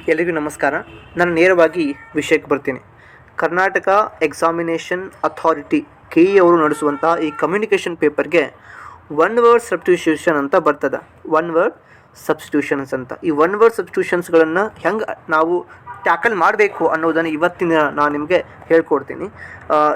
ಎಲ್ರಿಗೂ ನಮಸ್ಕಾರ. ನಾನು ನೇರವಾಗಿ ವಿಷಯಕ್ಕೆ ಬರ್ತೀನಿ. ಕರ್ನಾಟಕ ಎಕ್ಸಾಮಿನೇಷನ್ ಅಥಾರಿಟಿ KE ಅವರು ನಡೆಸುವಂಥ ಈ ಕಮ್ಯುನಿಕೇಷನ್ ಪೇಪರ್ಗೆ ಒನ್ ವರ್ಡ್ ಸಬ್ಸ್ಟಿಟ್ಯೂಷನ್ ಅಂತ ಬರ್ತದೆ. ಒನ್ ವರ್ಡ್ ಸಬ್ಸ್ಟಿಟ್ಯೂಷನ್ಸ್ ಅಂತ. ಈ ಒನ್ ವರ್ಡ್ ಸಬ್ಸ್ಟಿಟ್ಯೂಷನ್ಸ್ಗಳನ್ನು ಹೆಂಗೆ ನಾವು ಟ್ಯಾಕಲ್ ಮಾಡಬೇಕು ಅನ್ನೋದನ್ನು ಇವತ್ತಿನ ನಾನು ನಿಮಗೆ ಹೇಳ್ಕೊಡ್ತೀನಿ.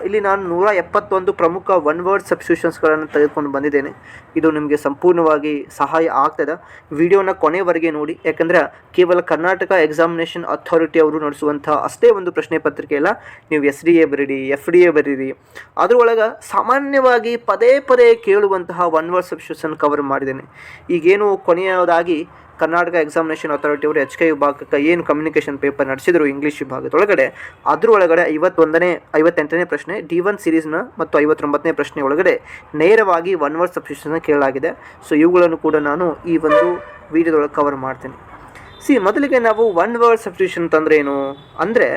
ಇಲ್ಲಿ ನಾನು 171 ಪ್ರಮುಖ ಒನ್ ವರ್ಡ್ ಸಬ್ಸ್ಟಿಟ್ಯೂಷನ್ಸ್ಗಳನ್ನು ತೆಗೆದುಕೊಂಡು ಬಂದಿದ್ದೇನೆ. ಇದು ನಿಮಗೆ ಸಂಪೂರ್ಣವಾಗಿ ಸಹಾಯ ಆಗ್ತದೆ. ವಿಡಿಯೋನ ಕೊನೆವರೆಗೆ ನೋಡಿ, ಯಾಕಂದರೆ ಕೇವಲ ಕರ್ನಾಟಕ ಎಕ್ಸಾಮಿನೇಷನ್ ಅಥಾರಿಟಿ ಅವರು ನಡೆಸುವಂಥ ಅಷ್ಟೇ ಒಂದು ಪ್ರಶ್ನೆ ಪತ್ರಿಕೆ ಇಲ್ಲ. ನೀವು SDA ಬರೀರಿ, FDA ಬರೀರಿ, ಅದರೊಳಗೆ ಸಾಮಾನ್ಯವಾಗಿ ಪದೇ ಪದೇ ಕೇಳುವಂತಹ ಒನ್ ವರ್ಡ್ ಸಬ್ಸ್ಟಿಟ್ಯೂಷನ್ ಕವರ್ ಮಾಡಿದ್ದೇನೆ. ಈಗೇನು ಕೊನೆಯದಾಗಿ ಕರ್ನಾಟಕ ಎಕ್ಸಾಮಿನೇಷನ್ ಅಥಾರಿಟಿ ಅವರು HK ವಿಭಾಗಕ್ಕೆ ಏನು ಕಮ್ಯುನಿಕೇಷನ್ ಪೇಪರ್ ನಡೆಸಿದರು ಇಂಗ್ಲೀಷ್ ವಿಭಾಗದೊಳಗಡೆ, ಅದರೊಳಗಡೆ 58ನೇ ಪ್ರಶ್ನೆ D1 ಸೀರೀಸ್ನ ಮತ್ತು 59ನೇ ಪ್ರಶ್ನೆ ಒಳಗಡೆ ನೇರವಾಗಿ ಒನ್ ವರ್ಡ್ ಸಬ್ಸ್ಟಿಟ್ಯೂಷನ್ ಕೇಳಲಾಗಿದೆ. ಸೊ ಇವುಗಳನ್ನು ಕೂಡ ನಾನು ಈ ಒಂದು ವಿಡಿಯೋದೊಳಗೆ ಕವರ್ ಮಾಡ್ತೀನಿ. ಮೊದಲಿಗೆ ನಾವು ಒನ್ ವರ್ಡ್ ಸಬ್ಸ್ಟಿಟ್ಯೂಷನ್ ಅಂತಂದ್ರೆ ಏನು ಅಂದರೆ,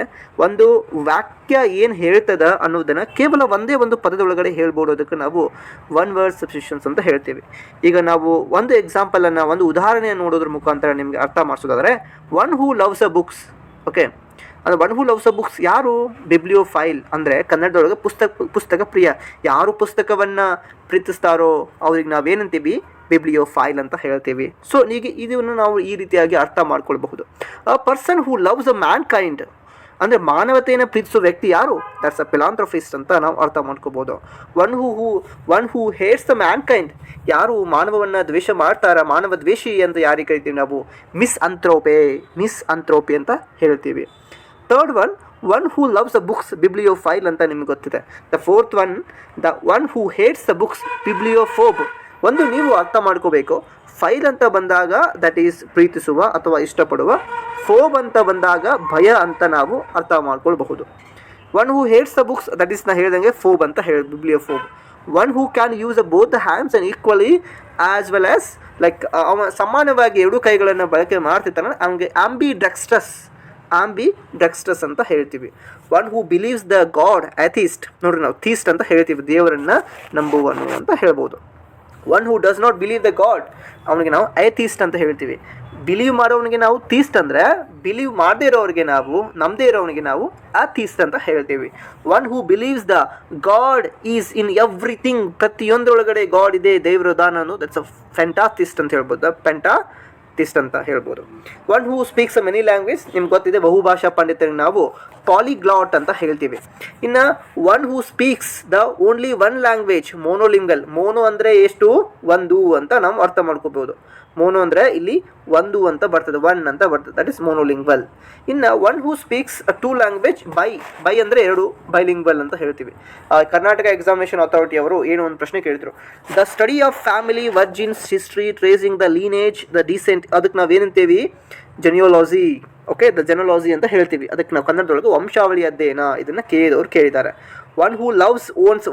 ಒಂದು ವಾಕ್ಯ ಏನು ಹೇಳ್ತದ ಅನ್ನೋದನ್ನು ಕೇವಲ ಒಂದೇ ಒಂದು ಪದದೊಳಗಡೆ ಹೇಳ್ಬೋದಕ್ಕೆ ನಾವು ಒನ್ ವರ್ಡ್ ಸಬ್ಸ್ಟಿಟ್ಯೂಷನ್ಸ್ ಅಂತ ಹೇಳ್ತೀವಿ. ಈಗ ನಾವು ಒಂದು ಎಕ್ಸಾಂಪಲನ್ನು, ಒಂದು ಉದಾಹರಣೆಯನ್ನು ನೋಡೋದ್ರ ಮುಖಾಂತರ ನಿಮಗೆ ಅರ್ಥ ಮಾಡಿಸೋದಾದರೆ, one who loves a books. Okay, ಅದು one who loves a books ಯಾರು? ಬಿಬ್ಲಿಯೋಫೈಲ್ ಅಂದರೆ ಕನ್ನಡದೊಳಗೆ ಪುಸ್ತಕ ಪ್ರಿಯ. ಯಾರು ಪುಸ್ತಕವನ್ನು ಪ್ರೀತಿಸ್ತಾರೋ ಅವ್ರಿಗೆ ನಾವೇನಂತೀವಿ? ಬಿಬ್ಲಿಯೋಫೈಲ್ ಅಂತ ಹೇಳ್ತೀವಿ. ಸೊ ಈಗ ಇದನ್ನು ನಾವು ಈ ರೀತಿಯಾಗಿ ಅರ್ಥ ಮಾಡ್ಕೊಳ್ಬಹುದು. ಅ person who loves a man kind ಅಂದರೆ ಮಾನವತೆಯನ್ನು ಪ್ರೀತಿಸೋ ವ್ಯಕ್ತಿ ಯಾರು? ದಟ್ಸ್ ಅ ಫಿಲಾಂಥ್ರಫಿಸ್ಟ್ ಅಂತ ನಾವು ಅರ್ಥ ಮಾಡ್ಕೋಬೋದು. One who hates the man kind ಯಾರು ಮಾನವವನ್ನು ದ್ವೇಷ ಮಾಡ್ತಾರ, ಮಾನವ ದ್ವೇಷಿ ಅಂತ ಯಾರಿಗೆ ಕರಿತೀವಿ ನಾವು? ಮಿಸ್ ಅಂಥ್ರೋಪಿ ಅಂತ ಹೇಳ್ತೀವಿ. Third one who loves the books, bibliophile ಅಂತ ನಿಮ್ಗೆ ಗೊತ್ತಿದೆ. The fourth the one who hates the books, bibliophobe. ಒಂದು ನೀವು ಅರ್ಥ ಮಾಡ್ಕೋಬೇಕು, ಫೈಲ್ ಅಂತ ಬಂದಾಗ ದಟ್ ಈಸ್ ಪ್ರೀತಿಸುವ ಅಥವಾ ಇಷ್ಟಪಡುವ, ಫೋಬ್ ಅಂತ ಬಂದಾಗ ಭಯ ಅಂತ ನಾವು ಅರ್ಥ ಮಾಡ್ಕೊಳ್ಬಹುದು. One who hates the books that is ನಾ ಹೇಳ್ದಂಗೆ ಫೋಬ್ ಅಂತ bibliophobe. One who can use both the hands and equally as well as like ಅವ ಸಮಾನವಾಗಿ ಎರಡು ಕೈಗಳನ್ನು ಬಳಕೆ ಮಾಡ್ತಿರ್ತಾನೆ, ಅವನಿಗೆ ಆಂಬಿಡೆಕ್ಸ್ಟ್ರಸ್ ಅಂತ ಹೇಳ್ತೀವಿ. One who believes the god atheist, ನೋಡ್ರಿ ನಾವು ಥೀಸ್ಟ್ ಅಂತ ಹೇಳ್ತೀವಿ, ದೇವರನ್ನು ನಂಬುವನು ಅಂತ ಹೇಳ್ಬೋದು. One who does not believe the god ಅವನಿಗೆ ನಾವು ಐಥೀಸ್ಟ್ ಅಂತ ಹೇಳ್ತೀವಿ. ಬಿಲೀವ್ ಮಾಡೋವನಿಗೆ ನಾವು ಥೀಸ್ಟ್ ಅಂದರೆ, ಬಿಲೀವ್ ಮಾಡದೇ ಇರೋರಿಗೆ ನಾವು, ನಂಬದೇ ಇರೋವನಿಗೆ ನಾವು ಅಥೀಸ್ಟ್ ಅಂತ ಹೇಳ್ತೀವಿ. One who believes the god is in everything, ಪ್ರತಿಯೊಂದರೊಳಗಡೆ ಗಾಡ್ ಇದೆ, ದೇವರ ದಾನ ಅನ್ನೋ ದಟ್ಸ್ ಅ ಫೆಂಟಾಥಿಸ್ಟ್ ಅಂತ ಹೇಳ್ಬೋದು, ಪೆಂಟಾಥಿಸ್ಟ್ ಅಂತ ಹೇಳ್ಬೋದು. One who speaks a many language, ನಿಮ್ಗೆ ಗೊತ್ತಿದೆ ಬಹುಭಾಷಾ ಪಂಡಿತರಿಗೆ ನಾವು ಪಾಲಿಗ್ಲಾಟ್ ಅಂತ ಹೇಳ್ತೀವಿ. ಇನ್ನು one who speaks the only one language, monolingual. Mono ಅಂದರೆ ಎಷ್ಟು? ಒಂದು ಅಂತ ನಾವು ಅರ್ಥ ಮಾಡ್ಕೋಬೋದು. ಮೋನೋ ಅಂದರೆ ಇಲ್ಲಿ ಒಂದು ಅಂತ ಬರ್ತದೆ, ಒನ್ ಅಂತ ಬರ್ತದೆ, ದಟ್ ಇಸ್ ಮೋನೋಲಿಂಗ್ವಲ್. ಇನ್ನು one who speaks two language, bi ಅಂದರೆ ಎರಡು, ಬೈಲಿಂಗ್ವಲ್ ಅಂತ ಹೇಳ್ತೀವಿ. ಕರ್ನಾಟಕ ಎಕ್ಸಾಮಿನೇಷನ್ ಅಥಾರಿಟಿ ಅವರು ಏನೋ ಒಂದು ಪ್ರಶ್ನೆ ಕೇಳಿದ್ರು, the study of family, virgins, history, tracing the lineage, the descent, ಅದಕ್ಕೆ ನಾವೇನಂತೀವಿ? ಜೆನಿಯಾಲಜಿ. ಓಕೆ, ದ ಜೆನಾಲಜಿ ಅಂತ ಹೇಳ್ತೀವಿ. ಅದಕ್ಕೆ ನಾವು ಕನ್ನಡದೊಳಗೆ ವಂಶಾವಳಿ ಅಧ್ಯಯನ, ಇದನ್ನು ಕೇಳಿದವರು ಕೇಳಿದ್ದಾರೆ. One who loves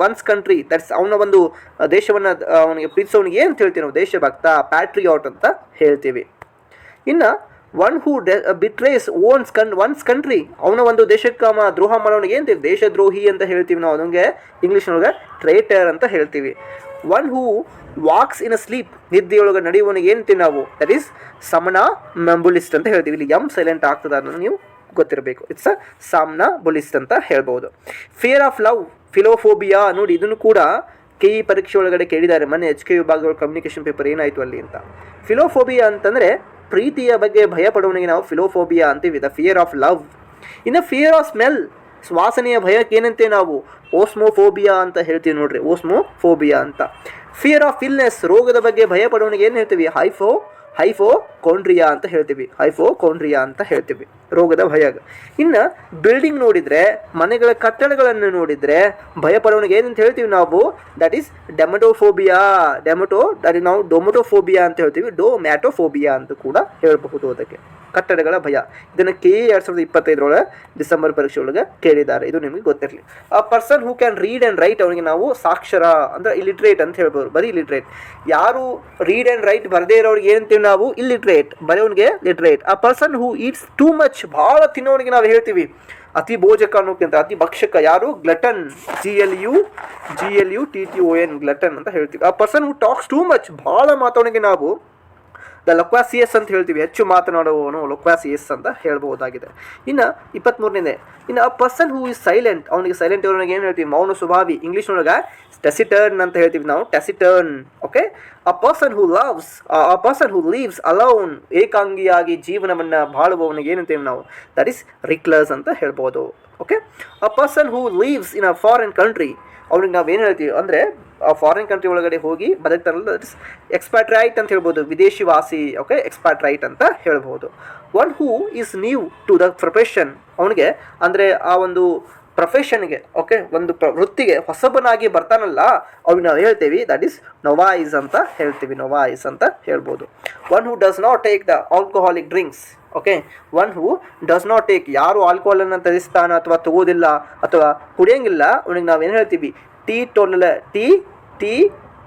once country, that's ಅವನ ಒಂದು ದೇಶವನ್ನು ಅವನಿಗೆ ಪ್ರೀತಿಸೋನಿಗೆ ಏನು ಹೇಳ್ತೀವಿ ನಾವು? ದೇಶಭಕ್ತ, ಪ್ಯಾಟ್ರಿಯಾಟ್ ಅಂತ ಹೇಳ್ತೀವಿ. ಇನ್ನು ಒನ್ ಹೂ ಬಿಟ್ರೇಸ್ ಒನ್ಸ್ ಕಂಟ್ರಿ, ಅವನ ಒಂದು ದೇಶಕ್ಕೆ ದ್ರೋಹ ಮಾಡೋನಿಗೆ ಏನು ಹೇಳ್ತೀವಿ? ದೇಶದ್ರೋಹಿ ಅಂತ ಹೇಳ್ತೀವಿ ನಾವು. ಅದಕ್ಕೆ ಇಂಗ್ಲೀಷ್ನೊಳಗೆ ಟ್ರೇಟರ್ ಅಂತ ಹೇಳ್ತೀವಿ. One who walks in a sleep, ನಿದ್ದೆಯೊಳಗೆ ನಡೆಯುವನಿಗೆ ಏನಂತೀವಿ ನಾವು? ದಟ್ ಈಸ್ ಸಮನಾಂಬುಲಿಸ್ಟ್ ಅಂತ ಹೇಳ್ತೀವಿ. ಇಲ್ಲಿ ಸೈಲೆಂಟ್ ಆಗ್ತದೆ ಅನ್ನೋದು ನೀವು ಗೊತ್ತಿರಬೇಕು. ಇಟ್ಸ್ ಅ ಸಾಮ್ನಾಂಬುಲಿಸ್ಟ್ ಅಂತ ಹೇಳ್ಬೋದು. ಫಿಯರ್ ಆಫ್ ಲವ್, ಫಿಲೋಫೋಬಿಯಾ, ನೋಡಿ ಇದನ್ನು ಕೂಡ KE ಪರೀಕ್ಷೆ ಒಳಗಡೆ ಕೇಳಿದ್ದಾರೆ. ಮೊನ್ನೆ HK ವಿಭಾಗಗಳ ಕಮ್ಯುನಿಕೇಷನ್ ಪೇಪರ್ ಏನಾಯಿತು ಅಲ್ಲಿ ಅಂತ. ಫಿಲೋಫೋಬಿಯಾ ಅಂತಂದರೆ ಪ್ರೀತಿಯ ಬಗ್ಗೆ ಭಯ ಪಡುವನಿಗೆ ನಾವು ಫಿಲೋಫೋಬಿಯಾ ಅಂತೀವಿ, ದ ಫಿಯರ್ ಆಫ್ ಲವ್. ಇನ್ನು ಫಿಯರ್ ಆಫ್ ಸ್ಮೆಲ್, ವಾಸನೆಯ ಭಯಕ್ಕೆ ಏನಂತೆ ನಾವು? ಓಸ್ಮೋಫೋಬಿಯಾ ಅಂತ ಹೇಳ್ತೀವಿ. ನೋಡ್ರಿ, ಓಸ್ಮೋಫೋಬಿಯಾ ಅಂತ. ಫಿಯರ್ ಆಫ್ ಇಲ್ನೆಸ್, ರೋಗದ ಬಗ್ಗೆ ಭಯ ಪಡುವನಿಗೆ ಏನು ಹೇಳ್ತೀವಿ? ಹೈಫೋಕೋಂಡ್ರಿಯಾ ಅಂತ ಹೇಳ್ತೀವಿ, ರೋಗದ ಭಯ. ಇನ್ನು ಬಿಲ್ಡಿಂಗ್ ನೋಡಿದರೆ, ಮನೆಗಳ ಕಟ್ಟಡಗಳನ್ನು ನೋಡಿದರೆ ಭಯ ಪಡುವನಿಗೆ ಏನಂತ ಹೇಳ್ತೀವಿ ನಾವು? That is domatophobia. That is ನಾವು ಡೊಮಟೋಫೋಬಿಯಾ ಅಂತ ಹೇಳ್ತೀವಿ, ಡೊಮ್ಯಾಟೋಫೋಬಿಯಾ ಅಂತ ಕೂಡ ಹೇಳಬಹುದು. ಅದಕ್ಕೆ ಕಟ್ಟಡಗಳ ಭಯ. ಇದನ್ನು KE 2025 ಡಿಸೆಂಬರ್ ಪರೀಕ್ಷೆ ಒಳಗೆ ಕೇಳಿದ್ದಾರೆ. ಇದು ನಿಮಗೆ ಗೊತ್ತಿರಲಿ. ಆ person who can read and right, ಅವನಿಗೆ ನಾವು ಸಾಕ್ಷರ ಅಂದರೆ ಇಲಿಟ್ರೇಟ್ ಅಂತ ಹೇಳ್ಬೋದು, ಬರೀ ಇಲಿಟ್ರೇಟ್. ಯಾರು ರೀಡ್ ಆ್ಯಂಡ್ ರೈಟ್ ಬರದೇ ಇರೋರಿಗೆ ಏನಂತೀವಿ ನಾವು? ಇಲ್ಲಿಟ್ರೇಟ್, ಬರೆಯೋನಿಗೆ literate. A person who eats too much, ಭಾಳ ತಿನ್ನೋನಿಗೆ ನಾವು ಹೇಳ್ತೀವಿ ಅತಿ ಭೋಜಕ ಅನ್ನೋಕ್ಕಿಂತ ಅತಿ ಭಕ್ಷಕ ಯಾರು? ಗ್ಲಟನ್, GLUTTON, ಗ್ಲಟನ್ ಅಂತ ಹೇಳ್ತೀವಿ. A person who talks too much, ಭಾಳ ಮಾತಾಡೋನಿಗೆ ನಾವು ದ ಲೊಕ್ವಾಸಿಯಸ್ ಅಂತ ಹೇಳ್ತೀವಿ, ಹೆಚ್ಚು ಮಾತನಾಡುವವನು ಲೊಕ್ವಾಸಿಯಸ್ ಅಂತ ಹೇಳ್ಬಹುದಾಗಿದೆ. ಇನ್ನು 23ನೇ, ಇನ್ನು a person who is silent, ಅವನಿಗೆ ಸೈಲೆಂಟ್ ಇರೋನಿಗೆ ಏನು ಹೇಳ್ತೀವಿ, ಮೌನ ಸ್ವಭಾವಿ. ಇಂಗ್ಲೀಷ್ನೊಳಗೆ ಟೆಸಿಟರ್ನ್ ಅಂತ ಹೇಳ್ತೀವಿ ನಾವು, taciturn. Okay, a person who lives alone, ಏಕಾಂಗಿಯಾಗಿ ಜೀವನವನ್ನು ಬಾಳುವವನಿಗೆ ಏನಂತೀವಿ ನಾವು, ದಟ್ ಈಸ್ ರಿಕ್ಲಸ್ ಅಂತ ಹೇಳ್ಬೋದು. Okay, a person who lives in a foreign country, ಅವ್ನಿಗೆ ನಾವು ಏನು ಹೇಳ್ತೀವಿ ಅಂದರೆ ಆ ಫಾರಿನ್ ಕಂಟ್ರಿ ಒಳಗಡೆ ಹೋಗಿ ಬದುಕ್ತಾರಲ್ಲ, ದಟ್ ಇಸ್ ಎಕ್ಸ್ಪ್ಯಾಟ್ರೈಟ್ ಅಂತ ಹೇಳ್ಬೋದು, ವಿದೇಶಿ ವಾಸಿ. ಓಕೆ, ಎಕ್ಸ್ಪ್ಯಾಟ್ರೈಟ್ ಅಂತ ಹೇಳ್ಬೋದು. One who is new to the profession, ಅವನಿಗೆ ಅಂದರೆ ಆ ಒಂದು ಪ್ರೊಫೆಷನ್ಗೆ, ಓಕೆ, ಒಂದು ವೃತ್ತಿಗೆ ಹೊಸಬನಾಗಿ ಬರ್ತಾನಲ್ಲ, ಅವ್ನಿಗೆ ನಾವು ಹೇಳ್ತೀವಿ ದಟ್ ಈಸ್ ನೊವಾಯಿಸ್ ಅಂತ ಹೇಳ್ತೀವಿ, ನೊವಾಯಿಸ್ ಅಂತ ಹೇಳ್ಬೋದು. One who does not take the alcoholic drinks, okay, one who does not take, ಯಾರು ಆಲ್ಕೋಹಾಲನ್ನು ತ್ಯಜಿಸ್ತಾನ ಅಥವಾ ತಗೋದಿಲ್ಲ ಅಥವಾ ಕುಡಿಯೋಂಗಿಲ್ಲ, ಅವನಿಗೆ ನಾವೇನು ಹೇಳ್ತೀವಿ, ಟೀ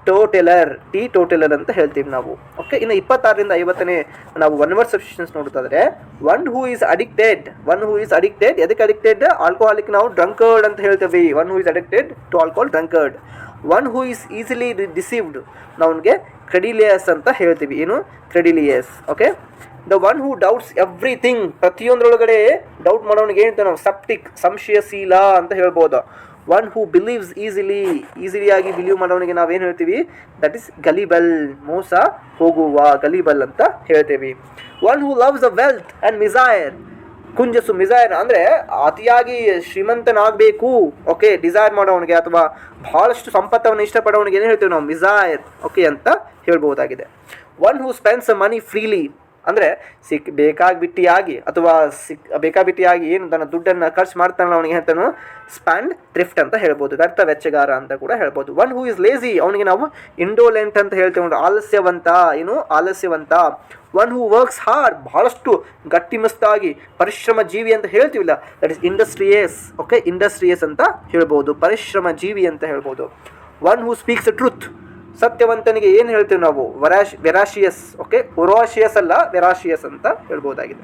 ಟೋಟೆಲರ್ ಅಂತ ಹೇಳ್ತೀವಿ ನಾವು. ಓಕೆ, ಇನ್ನು 26ರಿಂದ 50ನೇ ನಾವು ಒನ್ ವರ್ಡ್ ಸಬ್ಸ್ಟಿಟ್ಯೂಷನ್ಸ್ ನೋಡ್ತಾಯಿದ್ರೆ, ಒನ್ ಹೂ ಈಸ್ ಅಡಿಕ್ಟೆಡ್, ಎದಕ್ಕೆ ಅಡಿಕ್ಟೆಡ್, ಆಲ್ಕೋಹಾಲಿಕ್ ನಾವು ಡ್ರಂಕರ್ಡ್ ಅಂತ ಹೇಳ್ತೀವಿ. One who is addicted to alcohol, drunkard. One who is easily deceived, ನಾವನಿಗೆ ಕ್ರೆಡಿಲಿಯಸ್ ಅಂತ ಹೇಳ್ತೀವಿ. ಏನು, credulous. Okay, the one who doubts everything, ಪ್ರತಿಯೊಂದರೊಳಗಡೆ ಡೌಟ್ ಮಾಡೋನಿಗೆ ಹೇಳ್ತೀವಿ ನಾವು ಸೆಪ್ಟಿಕ್, ಸಂಶಯಶೀಲ ಅಂತ ಹೇಳ್ಬೋದು. ಒನ್ ಹೂ ಬಿಲೀವ್ಸ್ ಈಸಿಲಿಯಾಗಿ ಬಿಲೀವ್ ಮಾಡೋನಿಗೆ ನಾವೇನು ಹೇಳ್ತೀವಿ, ದಟ್ ಈಸ್ ಗಲಿಬಲ್, ಮೋಸ ಹೋಗುವ, ಗಲಿಬಲ್ ಅಂತ ಹೇಳ್ತೀವಿ. One who loves the wealth and miser, ಕುಂಜಸು, ಮಿಸೈರ್ ಅಂದರೆ ಅತಿಯಾಗಿ ಶ್ರೀಮಂತನಾಗಬೇಕು, ಓಕೆ, ಡಿಸೈರ್ ಮಾಡೋನಿಗೆ ಅಥವಾ ಭಾಳಷ್ಟು ಸಂಪತ್ತವನ್ನು ಇಷ್ಟಪಡೋನಿಗೆ ಏನು ಹೇಳ್ತೀವಿ ನಾವು, ಮಿಸೈರ್, ಓಕೆ ಅಂತ ಹೇಳ್ಬೋದಾಗಿದೆ. One who spends money freely, ಅಂದರೆ ಬೇಕಾಬಿಟ್ಟಿಯಾಗಿ ಅಥವಾ ಬೇಕಾಬಿಟ್ಟಿಯಾಗಿ ಏನು ತನ್ನ ದುಡ್ಡನ್ನು ಖರ್ಚು ಮಾಡ್ತಾನಲ್ಲ, ಅವನಿಗೆ ಹೇಳ್ತಾನು ಸ್ಪ್ಯಾಂಡ್ ಥ್ರಿಫ್ಟ್ ಅಂತ ಹೇಳ್ಬೋದು, ವ್ಯರ್ಥ ವೆಚ್ಚಗಾರ ಅಂತ ಕೂಡ ಹೇಳ್ಬೋದು. ಒನ್ ಹೂ ಇಸ್ ಲೇಜಿ, ಅವನಿಗೆ ನಾವು ಇಂಡೋಲೆಂಟ್ ಅಂತ ಹೇಳ್ತೀವಿ, ಆಲಸ್ಯವಂತ. ಒನ್ ಹೂ ವರ್ಕ್ಸ್ ಹಾರ್ಡ್, ಬಹಳಷ್ಟು ಗಟ್ಟಿಮಸ್ತಾಗಿ ಪರಿಶ್ರಮ ಜೀವಿ ಅಂತ ಹೇಳ್ತೀವಿಲ್ಲ, that is industrious. Okay, industrious ಅಂತ ಹೇಳ್ಬೋದು, ಪರಿಶ್ರಮ ಜೀವಿ ಅಂತ ಹೇಳ್ಬೋದು. ಒನ್ ಹೂ ಸ್ಪೀಕ್ಸ್ ಟ್ರೂತ್, ಸತ್ಯವಂತನಿಗೆ ಏನು ಹೇಳ್ತೀವಿ ನಾವು, ವೆರಾಶಿಯಸ್. ಓಕೆ, ಒರಾಶಿಯಸ್ ಅಲ್ಲ, ವೆರಾಶಿಯಸ್ ಅಂತ ಹೇಳ್ಬೋದಾಗಿದೆ.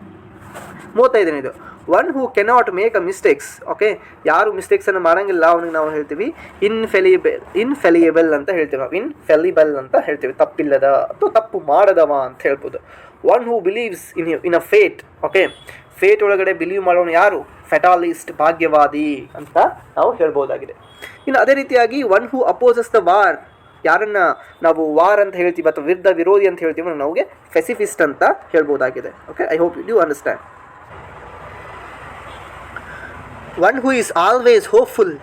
35ನೇ ಇದು, one who cannot make a mistakes, okay, ಯಾರು ಮಿಸ್ಟೇಕ್ಸನ್ನು ಮಾಡೋಂಗಿಲ್ಲ ಅವನಿಗೆ ನಾವು ಹೇಳ್ತೀವಿ ಇನ್ಫೆಲಿಯಬಲ್ ಅಂತ ಹೇಳ್ತೀವಿ ನಾವು, ಇನ್ಫೆಲಿಬಲ್ ಅಂತ ಹೇಳ್ತೀವಿ, ತಪ್ಪಿಲ್ಲದ ಅಥವಾ ತಪ್ಪು ಮಾಡದವ ಅಂತ ಹೇಳ್ಬೋದು. One who believes in a fate, okay, fate ಒಳಗಡೆ ಬಿಲೀವ್ ಮಾಡೋನು ಯಾರು, ಫೆಟಾಲಿಸ್ಟ್, ಭಾಗ್ಯವಾದಿ ಅಂತ ನಾವು ಹೇಳ್ಬೋದಾಗಿದೆ. ಇನ್ನು ಅದೇ ರೀತಿಯಾಗಿ ಒನ್ ಹೂ ಅಪೋಸಸ್ ದ ವಾರ್, ಯಾರನ್ನ ನಾವು ವಾರ್ ಅಂತ ಹೇಳ್ತೀವಿ ಅಥವಾ ವಿರೋಧಿ ಅಂತ ಹೇಳ್ತೀವಿ, ನಮಗೆ ಫೆಸಿಫಿಸ್ಟ್ ಅಂತ ಹೇಳ್ಬೋದಾಗಿದೆ. Okay, I hope you understand. One who is always hopeful,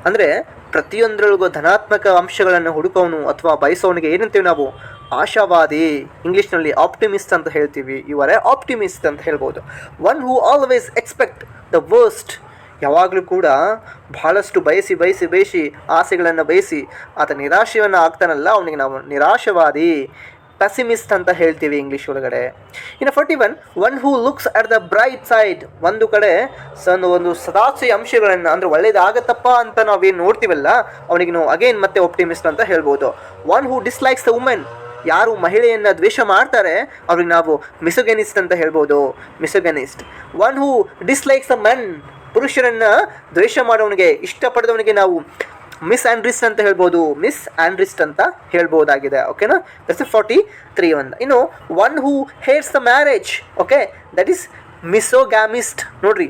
ಅಂದರೆ ಪ್ರತಿಯೊಂದರೊಳಗೂ ಧನಾತ್ಮಕ ಅಂಶಗಳನ್ನು ಹುಡುಕೋನು ಅಥವಾ ಬಯಸೋನಿಗೆ ಏನಂತೀವಿ ನಾವು, ಆಶಾವಾದಿ. ಇಂಗ್ಲೀಷ್ನಲ್ಲಿ ಆಪ್ಟಿಮಿಸ್ಟ್ ಅಂತ ಹೇಳ್ತೀವಿ, ಇವರೇ ಆಪ್ಟಿಮಿಸ್ಟ್ ಅಂತ ಹೇಳ್ಬೋದು. One who always expect the worst, ಯಾವಾಗಲೂ ಕೂಡ ಬಹಳಷ್ಟು ಬಯಸಿ ಆಸೆಗಳನ್ನು ಬಯಸಿ ಆತ ನಿರಾಶೆಯನ್ನು ಆಗ್ತಾನಲ್ಲ, ಅವನಿಗೆ ನಾವು ನಿರಾಶವಾದಿ, ಪೆಸಿಮಿಸ್ಟ್ ಅಂತ ಹೇಳ್ತೀವಿ ಇಂಗ್ಲೀಷ್ ಒಳಗಡೆ. ಇನ್ನು 41, one who looks at the bright side, ಒಂದು ಕಡೆ ಒಂದು ಸದಾಶಯ ಅಂಶಗಳನ್ನು, ಅಂದರೆ ಒಳ್ಳೇದಾಗತ್ತಪ್ಪ ಅಂತ ನಾವೇನು ನೋಡ್ತೀವಲ್ಲ, ಅವನಿಗೆ ನಾವು ಅಗೇನ್ ಮತ್ತೆ ಆಪ್ಟಿಮಿಸ್ಟ್ ಅಂತ ಹೇಳ್ಬೋದು. One who dislikes the women, ಯಾರು ಮಹಿಳೆಯನ್ನು ದ್ವೇಷ ಮಾಡ್ತಾರೆ ಅವ್ರಿಗೆ ನಾವು ಮಿಸೋಗೆನಿಸ್ಟ್ ಅಂತ ಹೇಳ್ಬೋದು, misogynist. One who dislikes the men, ಪುರುಷರನ್ನು ದ್ವೇಷ ಮಾಡೋನಿಗೆ, ಇಷ್ಟಪಡದವನಿಗೆ ನಾವು ಮಿಸ್ ಆ್ಯಂಡ್ರಿಸ್ಟ್ ಅಂತ ಹೇಳ್ಬೋದು, ಮಿಸ್ ಆ್ಯಂಡ್ರಿಸ್ಟ್ ಅಂತ ಹೇಳ್ಬೋದಾಗಿದೆ. ಓಕೆನಾ, ದಟ್ಸ್ 43 ಒಂದು. ಇನ್ನು one who hates the marriage, okay, that is misogamist. ನೋಡ್ರಿ,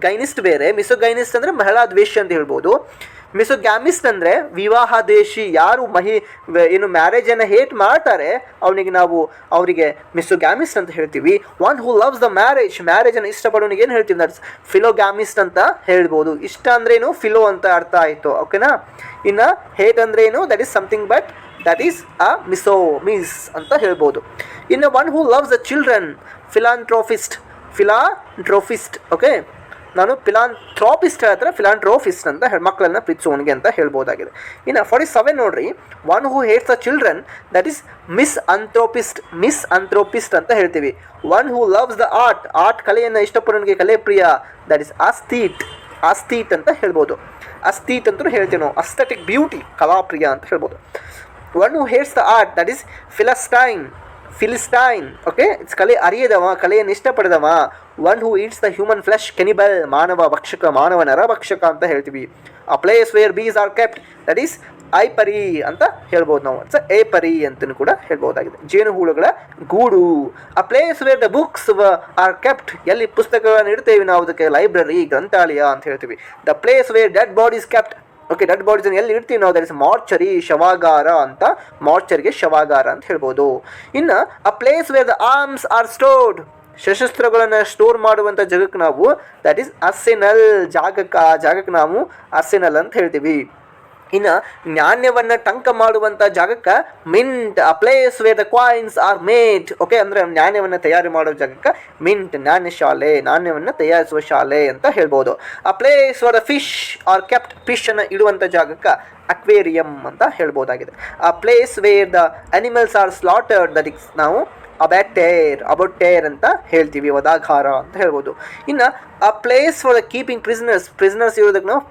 ಗೈನಿಸ್ಟ್ ಬೇರೆ, ಮಿಸೋಗೈನಿಸ್ಟ್ ಅಂದರೆ ಮಹಿಳಾ ದ್ವೇಷ ಅಂತ ಹೇಳ್ಬೋದು. ಮಿಸೋಗ್ಯಾಮಿಸ್ಟ್ ಅಂದರೆ ವಿವಾಹದೇಶಿ, ಯಾರು ಏನು ಮ್ಯಾರೇಜನ್ನು ಹೇಟ್ ಮಾಡ್ತಾರೆ ಅವರಿಗೆ ಮಿಸೋಗ್ಯಾಮಿಸ್ಟ್ ಅಂತ ಹೇಳ್ತೀವಿ. ಒನ್ ಹೂ ಲವ್ಸ್ ದ ಮ್ಯಾರೇಜನ್ನು ಇಷ್ಟಪಡೋನಿಗೆ ಏನು ಹೇಳ್ತೀವಿ, ದಟ್ಸ್ ಫಿಲೋಗ್ಯಾಮಿಸ್ಟ್ ಅಂತ ಹೇಳ್ಬೋದು. ಇಷ್ಟ ಅಂದ್ರೇನು, ಫಿಲೋ ಅಂತ ಅರ್ಥ ಆಯಿತು. ಓಕೆನಾ, ಇನ್ನು ಹೇಟ್ ಅಂದ್ರೇನು, that is something but that is a mis ಅಂತ ಹೇಳ್ಬೋದು. ಇನ್ನು one who loves the children, philanthropist. Okay, ನಾನು ಫಿಲಾಂಥ್ರಾಪಿಸ್ಟ್ ಹತ್ರ ಫಿಲಾಂಟ್ರೋಫಿಸ್ಟ್ ಅಂತ ಮಕ್ಕಳನ್ನು ಪ್ರೀತಿಸೋನಿಗೆ ಅಂತ ಹೇಳ್ಬೋದಾಗಿದೆ. ಇನ್ನು 47 ನೋಡ್ರಿ, one who hates the children, that is misanthropist ಅಂತ ಹೇಳ್ತೀವಿ. One who loves the art ಕಲೆಯನ್ನು ಇಷ್ಟಪಡೋನಿಗೆ ಕಲೆ ಪ್ರಿಯ, ದಟ್ ಈಸ್ ಆಸ್ಥೀಟ್ ಅಂತ ಹೇಳ್ಬೋದು. ಅಸ್ಥೀಟ್ ಅಂತಲೂ ಹೇಳ್ತೀವಿ ನಾವು, ಅಸ್ಥೆಟಿಕ್ ಬ್ಯೂಟಿ, ಕಲಾಪ್ರಿಯ ಅಂತ ಹೇಳ್ಬೋದು. One who hates the art, that is philistine. Okay, it's ಕಲೆ ಅರಿಯದವ, ಕಲೆಯನ್ನು ಇಷ್ಟಪಡದವ. One who eats the human flesh, cannibal, ಮಾನವ ನರಭಕ್ಷಕ ಅಂತ ಹೇಳ್ತೀವಿ. A place where bees are kept, that is apiary ಅಂತ ಹೇಳ್ಬೋದು ನಾವು. ಇಟ್ಸ್ ಏಪರಿ ಅಂತಲೂ ಕೂಡ ಹೇಳ್ಬೋದಾಗಿದೆ. ಜೇನುಹುಳುಗಳ ಗೂಡು. ಅ place where the books R kept, ಎಲ್ಲಿ ಪುಸ್ತಕಗಳನ್ನು ಇಡ್ತೇವೆ ನಾವು ಅದಕ್ಕೆ ಲೈಬ್ರರಿ, ಗ್ರಂಥಾಲಯ ಅಂತ ಹೇಳ್ತೀವಿ. The place where dead bodies kept, okay, dead bodies ಎಲ್ಲಿ ಇಡ್ತೀವಿ ನಾವು, ದಟ್ ಇಸ್ ಮಾರ್ಚರಿ, ಶವಾಗಾರ ಅಂತ, ಮಾರ್ಚರಿಗೆ ಶವಾಗಾರ ಅಂತ ಹೇಳ್ಬೋದು. ಇನ್ನು a place where the arms are stored, ಸಶಸ್ತ್ರಗಳನ್ನು ಸ್ಟೋರ್ ಮಾಡುವಂಥ ಜಾಗಕ್ಕೆ ನಾವು ದಟ್ ಈಸ್ ಅರ್ಸೆನಲ್, ಜಾಗಕ್ಕೆ ನಾವು ಅರ್ಸೆನಲ್ ಅಂತ ಹೇಳ್ತೀವಿ. ಇನ್ನು ನಾಣ್ಯವನ್ನು ಟಂಕ ಮಾಡುವಂಥ ಜಾಗಕ್ಕೆ mint, a place where the coins are made, okay, ಅಂದರೆ ನಾಣ್ಯವನ್ನು ತಯಾರು ಮಾಡೋ ಜಾಗಕ್ಕೆ ಮಿಂಟ್, ನಾಣ್ಯ ಶಾಲೆ, ನಾಣ್ಯವನ್ನು ತಯಾರಿಸುವ ಶಾಲೆ ಅಂತ ಹೇಳ್ಬೋದು. A place where the fish are kept, ಫಿಶನ್ನು ಇಡುವಂಥ ಜಾಗಕ್ಕೆ ಅಕ್ವೇರಿಯಂ ಅಂತ ಹೇಳ್ಬೋದಾಗಿದೆ. A place where the animals are slaughtered, that is ನಾವು ಅಬೊಟೇರ್ ಅಂತ ಹೇಳ್ತೀವಿ, ವಧಾಗಾರ ಅಂತ ಹೇಳ್ಬೋದು. ಇನ್ನು a place for the keeping prisoners ಇರೋದಕ್ಕೆ ನಾವು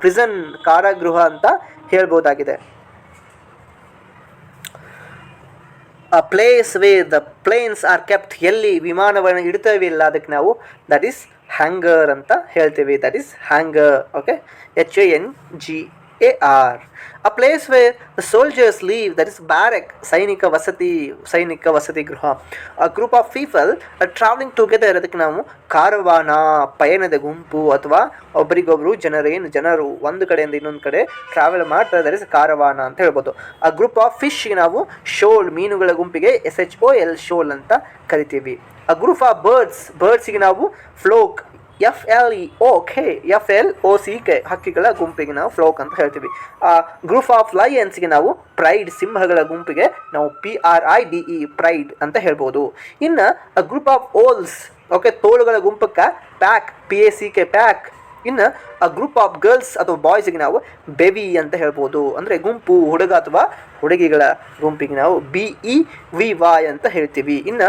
ಪ್ರಿಸನ್ ಕಾರಾಗೃಹ ಅಂತ ಹೇಳ್ಬೋದಾಗಿದೆ. A place where the planes are kept, ಎಲ್ಲಿ ವಿಮಾನವನ್ನು ಇಡ್ತೇವಿಲ್ಲ ಅದಕ್ಕೆ ನಾವು ದಟ್ ಈಸ್ ಹ್ಯಾಂಗರ್ ಅಂತ ಹೇಳ್ತೀವಿ, that is hangar, okay, HANGAR. A place where the soldiers live, that is barrack, ಸೈನಿಕ ವಸತಿ ಗೃಹ. A group of people are traveling together, ಅದಕ್ಕೆ ನಾವು ಕಾರವಾನ, ಪಯಣದ ಗುಂಪು, ಅಥವಾ ಒಬ್ಬರಿಗೊಬ್ಬರು ಜನರು ಒಂದು ಕಡೆಯಿಂದ ಇನ್ನೊಂದು ಕಡೆ ಟ್ರಾವೆಲ್ ಮಾಡ್ತಾರೆ, ದಟ್ ಇಸ್ ಕಾರವಾನ ಅಂತ ಹೇಳ್ಬೋದು. ಆ ಗ್ರೂಪ್ ಆಫ್ ಫಿಶ್ಗೆ ನಾವು ಶೋಲ್, ಮೀನುಗಳ ಗುಂಪಿಗೆ SHOL, ಶೋಲ್ ಅಂತ ಕರಿತೀವಿ. ಆ ಗ್ರೂಪ್ ಆಫ್ ಬರ್ಡ್ಸ್ಗೆ ನಾವು ಫ್ಲೋಕ್, FLOCK, ಹಕ್ಕಿಗಳ ಗುಂಪಿಗೆ ನಾವು ಫ್ಲೋಕ್ ಅಂತ ಹೇಳ್ತೀವಿ. ಆ ಗ್ರೂಪ್ ಆಫ್ ಲಯನ್ಸ್ಗೆ ನಾವು ಪ್ರೈಡ್, ಸಿಂಹಗಳ ಗುಂಪಿಗೆ ನಾವು PRIDE, ಪ್ರೈಡ್ ಅಂತ ಹೇಳ್ಬೋದು. ಇನ್ನು a group of wolves, okay, ತೋಳುಗಳ ಗುಂಪಕ್ಕೆ ಪ್ಯಾಕ್, PACK, ಪ್ಯಾಕ್. ಇನ್ನು ಆ ಗ್ರೂಪ್ ಆಫ್ ಗರ್ಲ್ಸ್ ಅಥವಾ ಬಾಯ್ಸ್ಗೆ ನಾವು ಬೆವಿ ಅಂತ ಹೇಳ್ಬೋದು, ಅಂದರೆ ಗುಂಪು, ಹುಡುಗ ಅಥವಾ ಹುಡುಗಿಗಳ ಗುಂಪಿಗೆ ನಾವು BEVY ಅಂತ ಹೇಳ್ತೀವಿ. ಇನ್ನು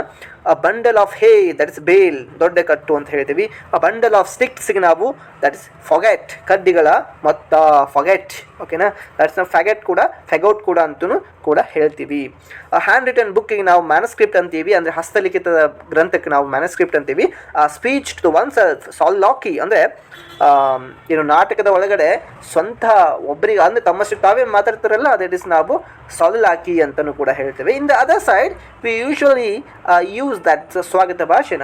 a bundle of hay, that is bale, ದೊಡ್ಡ ಕಟ್ಟು ಅಂತ ಹೇಳ್ತೀವಿ. ಅ ಬಂಡಲ್ ಆಫ್ ಸ್ಟಿಕ್ಸ್ಗೆ ನಾವು ದಟ್ ಇಸ್ ಫೊಗೆಟ್, ಕಡ್ಡಿಗಳ ಮೊತ್ತ, ಫೊಗೆಟ್, ಓಕೆನಾ, ದಟ್ಸ್ ನಾವು ಫೆಗೋಟ್ ಕೂಡ ಅಂತೂ ಕೂಡ ಹೇಳ್ತೀವಿ. ಹ್ಯಾಂಡ್ ರಿಟನ್ ಬುಕ್ಕಿಗೆ ನಾವು ಮ್ಯಾನಸ್ಕ್ರಿಪ್ಟ್ ಅಂತೀವಿ, ಅಂದರೆ ಹಸ್ತಲಿಖಿತದ ಗ್ರಂಥಕ್ಕೆ ನಾವು ಮ್ಯಾನಸ್ಕ್ರಿಪ್ಟ್ ಅಂತೀವಿ. ಸ್ಪೀಚ್ ಟು ಒನ್ ಸೆಲ್ಫ್, ಸಾಲಿಲಾಕಿ, ಅಂದರೆ ಏನು ನಾಟಕದ ಒಳಗಡೆ ಸ್ವಂತ ಒಬ್ಬರಿಗೆ ಅಂದರೆ ತಮ್ಮಷ್ಟು ತಾವೇ ಮಾತಾಡ್ತಾರಲ್ಲ, ದಟ್ ಇಸ್ ನಾವು ಸಾಲಿಲಾಕಿ ಅಂತಲೂ ಕೂಡ ಹೇಳ್ತೇವೆ. In the other side we usually use that ಸ್ವಾಗತ ಭಾಷಣ,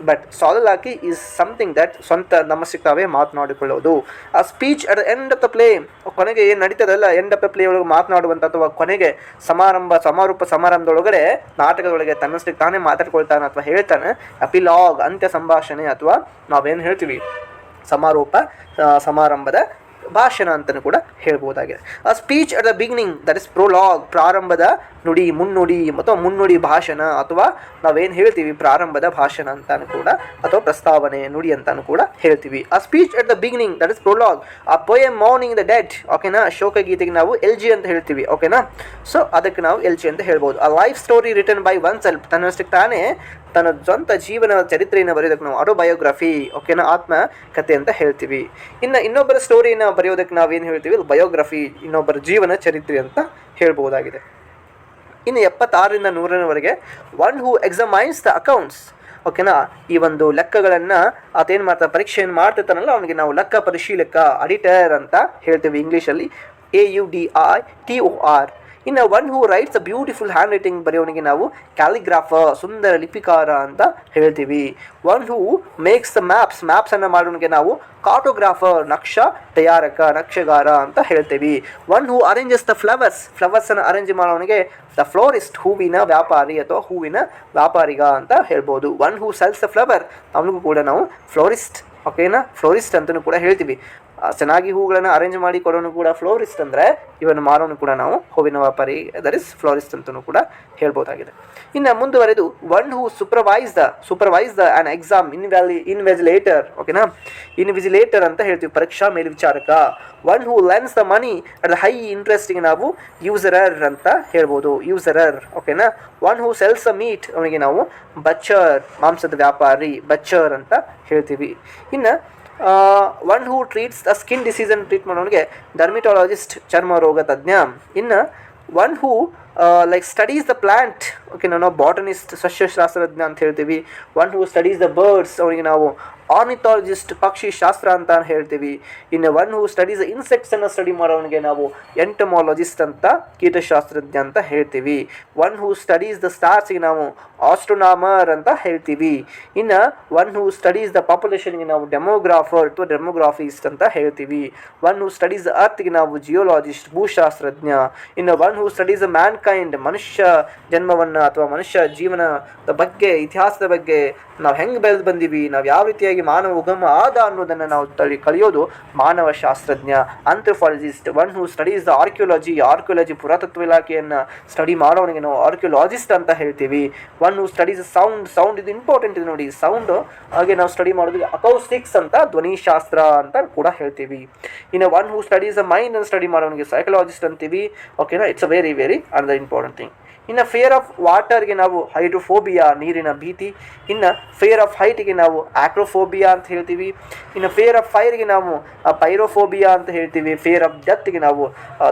but soliloquy is something that ಸ್ವಂತ ನಮ್ಮಷ್ಟು ತಾವೇ ಮಾತನಾಡಿಕೊಳ್ಳೋದು. A speech at the end of the play, ಕೊನೆಗೆ ಏನು ನಡೀತದಲ್ಲ ಎಂಡ್ ಆಫ್ ದ ಪ್ಲೇ ಒಳಗೆ ಮಾತನಾಡುವಂಥ, ಅಥವಾ ಕೊನೆಗೆ ಸಮಾರೋಪ ಸಮಾರಂಭದೊಳಗಡೆ ನಾಟಕದೊಳಗೆ ತನ್ನಷ್ಟಕ್ಕೆ ತಾನೇ ಮಾತಾಡ್ಕೊಳ್ತಾನೆ ಅಥವಾ ಹೇಳ್ತಾನೆ, ಅಪಿಲಾಗ್, ಅಂತ್ಯ ಸಂಭಾಷಣೆ, ಅಥವಾ ನಾವೇನು ಹೇಳ್ತೀವಿ ಸಮಾರಂಭದ ಭಾಷಣ ಅಂತಲೂ ಕೂಡ ಹೇಳ್ಬೋದಾಗಿದೆ. ಆ speech at the beginning, that is prologue, ಪ್ರಾರಂಭದ ನುಡಿ, ಮುನ್ನುಡಿ ಅಥವಾ ಮುನ್ನುಡಿ ಭಾಷಣ, ಅಥವಾ ನಾವೇನು ಹೇಳ್ತೀವಿ ಪ್ರಾರಂಭದ ಭಾಷಣ ಅಂತಾನು ಕೂಡ, ಅಥವಾ ಪ್ರಸ್ತಾವನೆ ನುಡಿ ಅಂತಾನು ಕೂಡ ಹೇಳ್ತೀವಿ. ಆ speech at the beginning, that is prologue. ಆ ಪೊಯಮ್ ಮಾರ್ನಿಂಗ್ ದ ಡೆಡ್, ಓಕೆನಾ, ಶೋಕಗೀತೆಗೆ ನಾವು LG ಅಂತ ಹೇಳ್ತೀವಿ, ಓಕೆನಾ. ಸೊ ಅದಕ್ಕೆ ನಾವು LG ಅಂತ ಹೇಳ್ಬೋದು. ಆ life story written by one self, ತನ್ನಷ್ಟಕ್ಕೆ ತಾನೇ ತನ್ನ ಸ್ವಂತ ಜೀವನ ಚರಿತ್ರೆಯನ್ನು ಬರೆಯೋದಕ್ಕೆ ನಾವು ಆಟೋಬಯೋಗ್ರಫಿ, ಓಕೆನಾ, ಆತ್ಮಕಥೆ ಅಂತ ಹೇಳ್ತೀವಿ. ಇನ್ನು ಇನ್ನೊಬ್ಬರ ಸ್ಟೋರಿಯನ್ನು ಬರೆಯೋದಕ್ಕೆ ನಾವೇನು ಹೇಳ್ತೀವಿ, ಬಯೋಗ್ರಫಿ, ಇನ್ನೊಬ್ಬರ ಜೀವನ ಚರಿತ್ರೆ ಅಂತ ಹೇಳ್ಬೋದಾಗಿದೆ. ಇನ್ನು 76ರಿಂದ 100ರವರೆಗೆ ಒನ್ ಹೂ ಎಕ್ಸಾಮೈನ್ಸ್ ದ ಅಕೌಂಟ್ಸ್, ಓಕೆನಾ, ಈ ಒಂದು ಲೆಕ್ಕಗಳನ್ನು ಆತೇನು ಮಾಡ್ತಾರೆ, ಪರೀಕ್ಷೆಯನ್ನು ಮಾಡ್ತಿರ್ತಾನಲ್ಲ, ಅವನಿಗೆ ನಾವು ಲೆಕ್ಕ ಪರಿಶೀಲಕ, ಅಡಿಟರ್ ಅಂತ ಹೇಳ್ತೀವಿ ಇಂಗ್ಲೀಷಲ್ಲಿ, AUDITOR. ಇನ್ನು one who writes a beautiful hand writing, ಬರೆಯೋನಿಗೆ ನಾವು ಕ್ಯಾಲಿಗ್ರಾಫರ್, ಸುಂದರ ಲಿಪಿಕಾರ ಅಂತ ಹೇಳ್ತೀವಿ. ಒನ್ ಹೂ ಮೇಕ್ಸ್ ದ ಮ್ಯಾಪ್ಸನ್ನು ಮಾಡೋನಿಗೆ ನಾವು ಕಾರ್ಟೋಗ್ರಾಫರ್, ನಕ್ಷೆಗಾರ ಅಂತ ಹೇಳ್ತೀವಿ. ಒನ್ ಹೂ ಅರೇಂಜಸ್ ದ ಫ್ಲವರ್ಸನ್ನು ಅರೇಂಜ್ ಮಾಡೋನಿಗೆ ದ ಫ್ಲೋರಿಸ್ಟ್, ಹೂವಿನ ವ್ಯಾಪಾರಿ ಅಥವಾ ಹೂವಿನ ವ್ಯಾಪಾರಿಗ ಅಂತ ಹೇಳ್ಬೋದು. One who sells the flower, ಅವನಿಗೂ ಕೂಡ ನಾವು ಫ್ಲೋರಿಸ್ಟ್, ಓಕೆನಾ, ಫ್ಲೋರಿಸ್ಟ್ ಅಂತಲೂ ಕೂಡ ಹೇಳ್ತೀವಿ. ಚೆನ್ನಾಗಿ ಹೂಗಳನ್ನು ಅರೇಂಜ್ ಮಾಡಿ ಕೊಡೋನು ಕೂಡ ಫ್ಲೋರಿಸ್ಟ್, ಅಂದರೆ ಇವನ್ನು ಮಾರೋನು ಕೂಡ ನಾವು ಹೂವಿನ ವ್ಯಾಪಾರಿ, ದಟ್ ಇಸ್ ಫ್ಲೋರಿಸ್ಟ್ ಅಂತಲೂ ಕೂಡ ಹೇಳ್ಬೋದಾಗಿದೆ. ಇನ್ನು ಮುಂದುವರೆದು one who supervise the an exam, invigilator, ಓಕೆನಾ, ಇನ್ವಿಜಿಲೇಟರ್ ಅಂತ ಹೇಳ್ತೀವಿ, ಪರೀಕ್ಷಾ ಮೇಲ್ವಿಚಾರಕ. One who lends the money at the high ಇಂಟ್ರೆಸ್ಟಿಗೆ ನಾವು ಯೂಸರರ್ ಅಂತ ಹೇಳ್ಬೋದು, ಓಕೆನಾ. One who sells the meat, ಅವನಿಗೆ ನಾವು ಬಚ್ಚರ್, ಮಾಂಸದ ವ್ಯಾಪಾರಿ, ಬಚ್ಚರ್ ಅಂತ ಹೇಳ್ತೀವಿ. ಇನ್ನು one who treats the skin ಡಿಸೀಸನ್ನು ಟ್ರೀಟ್ ಮಾಡೋನಿಗೆ ಡರ್ಮಿಟಾಲಜಿಸ್ಟ್, ಚರ್ಮ ರೋಗ ತಜ್ಞ. ಇನ್ನು one who like studies the plant, okay ನಾವು ಬಾಟನಿಸ್ಟ್ ಸಸ್ಯಶಾಸ್ತ್ರಜ್ಞ ಅಂತ ಹೇಳ್ತೀವಿ. One who studies the birds, ಅವನಿಗೆ ನಾವು ಆರ್ನಿಥಾಲಜಿಸ್ಟ್ ಪಕ್ಷಿ ಶಾಸ್ತ್ರ ಅಂತ ಹೇಳ್ತೀವಿ. ಇನ್ನು ಒನ್ ಹೂ ಸ್ಟಡೀಸ್ ಇನ್ಸೆಕ್ಟ್ಸ್ ಅನ್ನು ಸ್ಟಡಿ ಮಾಡೋನಿಗೆ ನಾವು ಎಂಟಮಾಲಜಿಸ್ಟ್ ಅಂತ ಕೀಟಶಾಸ್ತ್ರಜ್ಞ ಅಂತ ಹೇಳ್ತೀವಿ. ಒನ್ ಹೂ ಸ್ಟಡೀಸ್ ದ ಸ್ಟಾರ್ಸ್ಗೆ ನಾವು ಆಸ್ಟ್ರೋನಾಮರ್ ಅಂತ ಹೇಳ್ತೀವಿ. ಇನ್ನು ಒನ್ ಹೂ ಸ್ಟಡೀಸ್ ದ ಪಾಪ್ಯುಲೇಷನ್ಗೆ ನಾವು ಡೆಮೋಗ್ರಾಫರ್ ಅಥವಾ ಡೆಮೋಗ್ರಾಫಿಸ್ಟ್ ಅಂತ ಹೇಳ್ತೀವಿ. ಒನ್ ಹೂ ಸ್ಟಡೀಸ್ ದ ಅರ್ತ್ಗೆ ನಾವು ಜಿಯೋಲಾಜಿಸ್ಟ್ ಭೂಶಾಸ್ತ್ರಜ್ಞ. ಇನ್ನು one who studies the man kind, ಮನುಷ್ಯ ಜನ್ಮವನ್ನು ಅಥವಾ ಮನುಷ್ಯ ಜೀವನದ ಬಗ್ಗೆ, ಇತಿಹಾಸದ ಬಗ್ಗೆ, ನಾವು ಹೆಂಗೆ ಬೆಳೆದು ಬಂದೀವಿ, ನಾವು ಯಾವ ರೀತಿಯಾಗಿ ಮಾನವ ಉಗಮ ಆದ ಅನ್ನೋದನ್ನು ನಾವು ಕಲಿಯೋದು ಮಾನವ ಶಾಸ್ತ್ರಜ್ಞ anthropologist. One who studies the archaeology ಪುರಾತತ್ವ ಇಲಾಖೆಯನ್ನು ಸ್ಟಡಿ ಮಾಡೋನಿಗೆ ನಾವು ಆರ್ಕಿಯಾಲಜಿಸ್ಟ್ ಅಂತ ಹೇಳ್ತೀವಿ. ಒನ್ ಹೂ ಸ್ಟಡೀಸ್ ಸೌಂಡ್ ಇದು ಇಂಪಾರ್ಟೆಂಟ್ ಇದೆ ನೋಡಿ, ಸೌಂಡ್ ಹಾಗೆ ನಾವು ಸ್ಟಡಿ ಮಾಡೋದು ಅಕೌಸ್ಟಿಕ್ಸ್ ಅಂತ ಧ್ವನಿಶಾಸ್ತ್ರ ಅಂತ ಕೂಡ ಹೇಳ್ತೀವಿ. ಇನ್ನು one who studies the mind ಅನ್ನು ಸ್ಟಡಿ ಮಾಡೋನಿಗೆ ಸೈಕಲಾಜಿಸ್ಟ್ ಅಂತೀವಿ. ಓಕೆನಾ, it's a very very another important thing. ಇನ್ನು ಫಿಯರ್ ಆಫ್ ವಾಟರ್ಗೆ ನಾವು ಹೈಡ್ರೋಫೋಬಿಯಾ, ನೀರಿನ ಭೀತಿ. ಇನ್ನು ಫಿಯರ್ ಆಫ್ ಹೈಟ್ಗೆ ನಾವು ಆಕ್ರೋಫೋಬಿಯಾ ಅಂತ ಹೇಳ್ತೀವಿ. ಇನ್ನು ಫಿಯರ್ ಆಫ್ ಫೈರ್ಗೆ ನಾವು ಪೈರೋಫೋಬಿಯಾ ಅಂತ ಹೇಳ್ತೀವಿ. ಫಿಯರ್ ಆಫ್ ಡೆತ್ಗೆ ನಾವು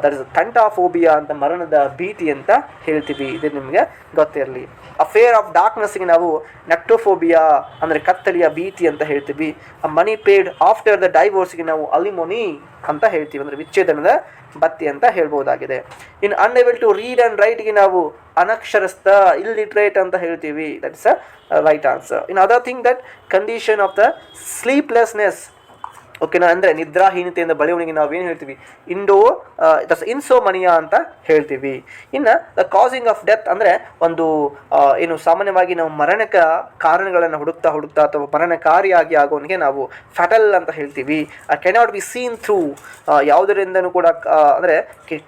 ದಟ್ ಇಸ್ ಥಂಟಾಫೋಬಿಯಾ ಅಂತ, ಮರಣದ ಭೀತಿ ಅಂತ ಹೇಳ್ತೀವಿ. ಇದು ನಿಮಗೆ ಗೊತ್ತಿರಲಿ. ಆ ಫಿಯರ್ ಆಫ್ ಡಾರ್ಕ್ನೆಸ್ಗೆ ನಾವು ನೆಕ್ಟೋಫೋಬಿಯಾ ಅಂದರೆ ಕತ್ತಲೆಯ ಭೀತಿ ಅಂತ ಹೇಳ್ತೀವಿ. ಆ ಮನಿ ಪೇಡ್ ಆಫ್ಟರ್ ದ ಡೈವೋರ್ಸ್ಗೆ ನಾವು ಅಲಿಮೋನಿ ಅಂತ ಹೇಳ್ತೀವಿ, ಅಂದರೆ ವಿಚ್ಛೇದನದ ಬತ್ತಿ ಅಂತ ಹೇಳ್ಬೋದಾಗಿದೆ. ಇನ್ನು ಅನ್ಏಬಲ್ ಟು ರೀಡ್ ಆ್ಯಂಡ್ ರೈಟ್ಗೆ ನಾವು ಅನಕ್ಷರಸ್ಥ, ಇಲ್ಲಿಟ್ರೇಟ್ ಅಂತ ಹೇಳ್ತೀವಿ. That is a right answer. In other thing that condition of the sleeplessness, ಓಕೆನಾ, ಅಂದರೆ ನಿದ್ರಾಹೀನತೆಯಿಂದ ಬಳವಣಿಗೆ ನಾವು ಏನು ಹೇಳ್ತೀವಿ, ಇನ್ಸೋಮನಿಯಾ ಅಂತ ಹೇಳ್ತೀವಿ. ಇನ್ನು ದ ಕಾಸಿಂಗ್ ಆಫ್ ಡೆತ್ ಅಂದರೆ ಒಂದು ಏನು ಸಾಮಾನ್ಯವಾಗಿ ನಾವು ಮರಣಕ ಕಾರಣಗಳನ್ನು ಹುಡುಕ್ತಾ ಅಥವಾ ಮರಣಕಾರಿಯಾಗಿ ಆಗೋನಿಗೆ ನಾವು ಫ್ಯಾಟಲ್ ಅಂತ ಹೇಳ್ತೀವಿ. ಕೆನಾಟ್ ಬಿ ಸೀನ್ ಥ್ರೂ, ಯಾವುದರಿಂದನೂ ಕೂಡ ಅಂದರೆ